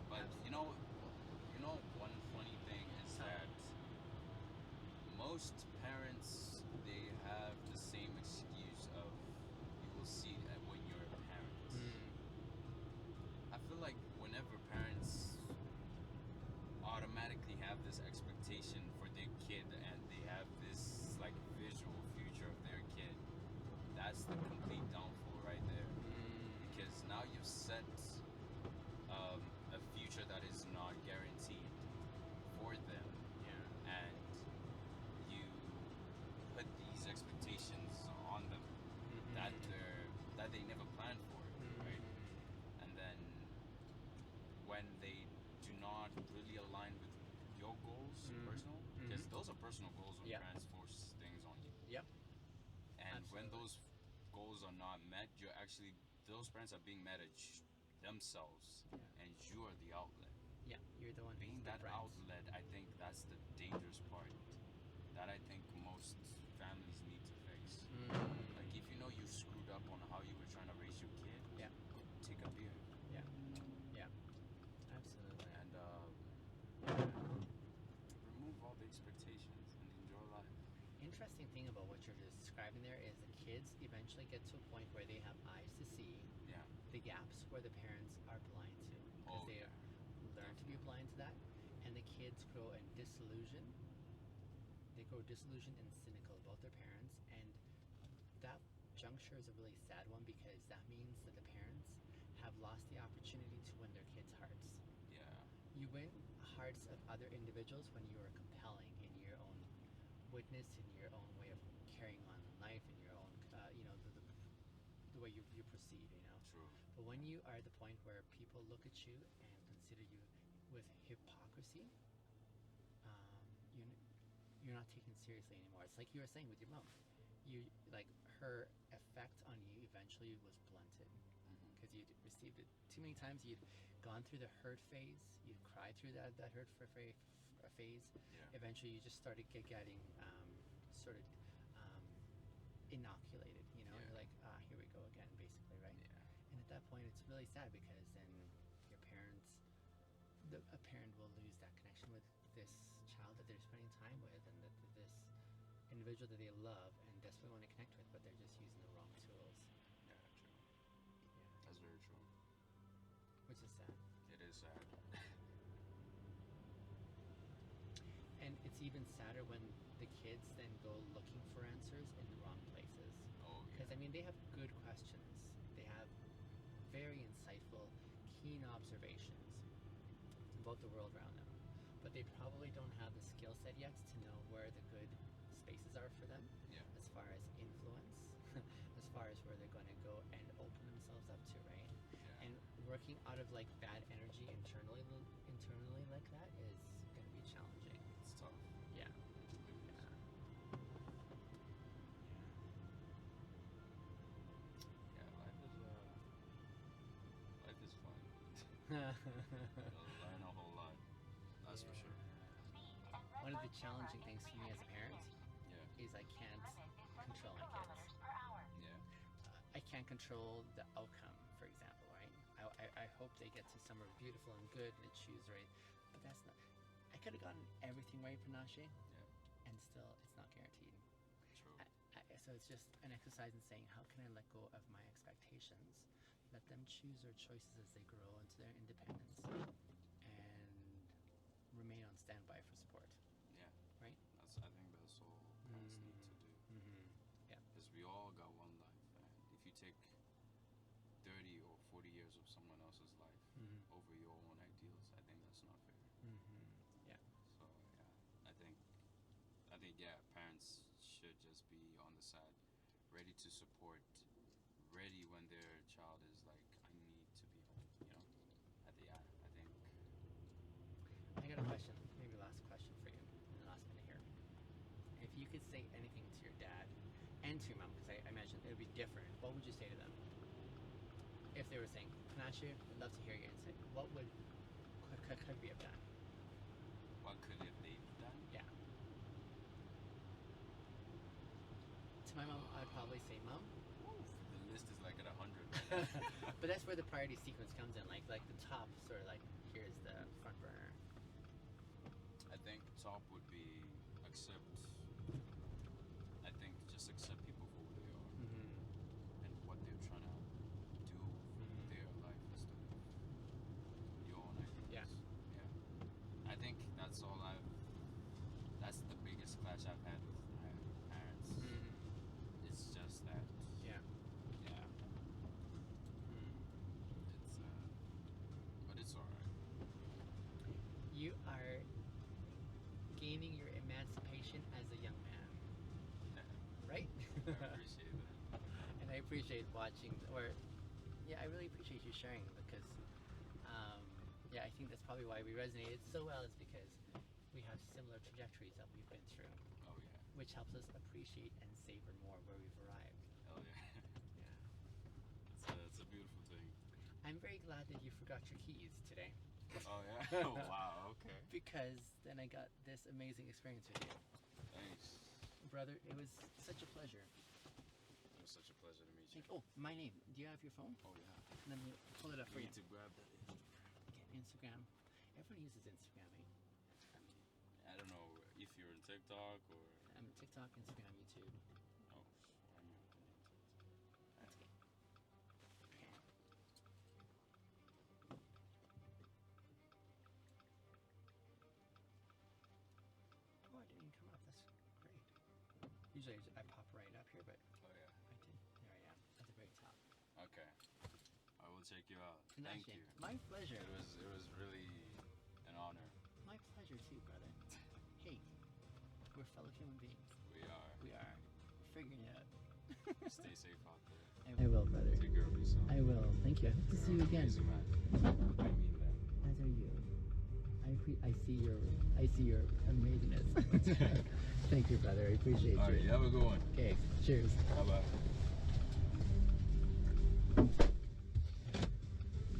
But you know, one funny thing is that most parents, they have the same excuse of, you will see that when you're a parent. I feel like whenever parents automatically have this expectation for their kid, and they have this like visual future of their kid, that's the complete downfall right there. Because now you've set a future that is not guaranteed for them, and you put these expectations on them that they never planned for, right? And then when they do not really align with your goals, personal, because those are personal goals when parents force things on you. Yep. And Absolutely. when those goals are not met, those parents are being met at themselves, and you are the outlet. Yeah, you're the one Being that outlet, I think that's the dangerous part that I think most families need to fix. Like, if you know you screwed up on how you were trying to raise your kid, go take a beer. Yeah. Absolutely. And remove all the expectations and enjoy life. Interesting thing about what you're describing there is the kids eventually get to a point where they have eyes to see the gaps where the parents are blind to, because they learn to be blind to that, and the kids grow in disillusion. They grow disillusioned and cynical about their parents, and that juncture is a really sad one, because that means that the parents have lost the opportunity to win their kids' hearts. Yeah. You win hearts of other individuals when you are compelling in your own witness, in your own way of carrying on life, in your own, the way you proceed, you know. True. But when you are at the point where people look at you and consider you with hypocrisy, you're not taken seriously anymore. It's like you were saying with your mom. You like her effect on you eventually was blunted, because you'd received it too many times. You'd gone through the hurt phase. You'd cried through that hurt phase. Eventually, you just started getting sort of inoculated. You know, you're like, here we go again, basically, right? Yeah. And at that point, it's really sad, because then your parents a parent will lose that connection with this child that they're spending time with, and this individual that they love and desperately want to connect with, but they're just using the wrong tools. Yeah, true. Yeah. That's very true. Which is sad. It is sad. And it's even sadder when the kids then go looking for answers in the wrong places. Oh, yeah. Because, I mean, they have good questions. They have very insightful, keen observations about the world around them. But they probably don't have the skill set yet to know where the good spaces are for them. Yeah. As far as influence, as far as where they're going to go and open themselves up to, right? Yeah. And working out of like bad energy internally like that is going to be challenging. It's tough. Yeah. Yeah, life is fun. You'll learn a whole lot. That's for sure. One of the challenging things for me as a parent Yeah. is I can't control my kids. Yeah. I can't control the outcome, for example, right? I hope they get to somewhere beautiful and good and choose right, but that's not. I could have gotten everything right, Pinashe, Yeah. and still it's not guaranteed. True. So it's just an exercise in saying, how can I let go of my expectations, let them choose their choices as they grow into their independence, and remain on standby for support. Yeah. Right? I think that's all parents need to do. Mm-hmm. Yeah. Because we all got one life, and if you take 30 or 40 years of someone else's life Mm-hmm. over your own ideals, I think that's not fair. Mm-hmm. Yeah. So yeah, I think yeah, parents should just be on the side, ready to support, ready when their child is like, I need to be home. You know, I think I got a question, maybe last question for you in the last minute here. If you could say anything to your dad and to your mom, because I imagine it would be different, what would you say to them? If they were saying, Pinashe, I'd love to hear your insight, what would could we have done? what could have they done? Yeah. To my mom, I'd probably say, Mom. The list is like at 100. But that's where the priority sequence comes in, like the top, sort of like, here's the front burner. I think top would be just accept people for who they are Mm-hmm. and what they're trying to do with their life instead of your own ideas. Yeah. I think that's the biggest clash I've had with my parents. Mm-hmm. It's just that. Yeah. Yeah. It's but it's alright. You are gaining your emancipation as a young man, right? I appreciate that. And I appreciate watching, I really appreciate you sharing, because, I think that's probably why we resonated so well, is because we have similar trajectories that we've been through, Oh yeah. which helps us appreciate and savor more where we've arrived. Hell yeah. Yeah. It's a beautiful thing. I'm very glad that you forgot your keys today. Oh yeah. Oh, wow. Okay. Because then I got this amazing experience with you. Thanks. Brother, it was such a pleasure. It was such a pleasure to meet you. Oh, my name. Do you have your phone? Oh yeah. Let me pull it up for We you. need to grab that. Okay, Instagram. Everyone uses Instagram, eh? I don't know if you're on TikTok or. I'm TikTok, Instagram, YouTube. Oh, I'm not on it. That's good. Okay. Oh, it didn't even come up. That's great. Usually I pop right up here, but Oh yeah. I did. There I am, at the very top. Okay. I will check you out. Pinashe, Thank you. my pleasure. It was really an honor. My pleasure too, brother. Hey, we're fellow human beings. We are. We are figuring it out. Stay safe out there. I will, brother. Take care of yourself. I will. Thank you. I hope to see you again. Amazing, man. I mean that. As are you. I see your amazingness. Thank you, brother. I appreciate All right, you. you have a good one. Okay. Cheers. Bye bye.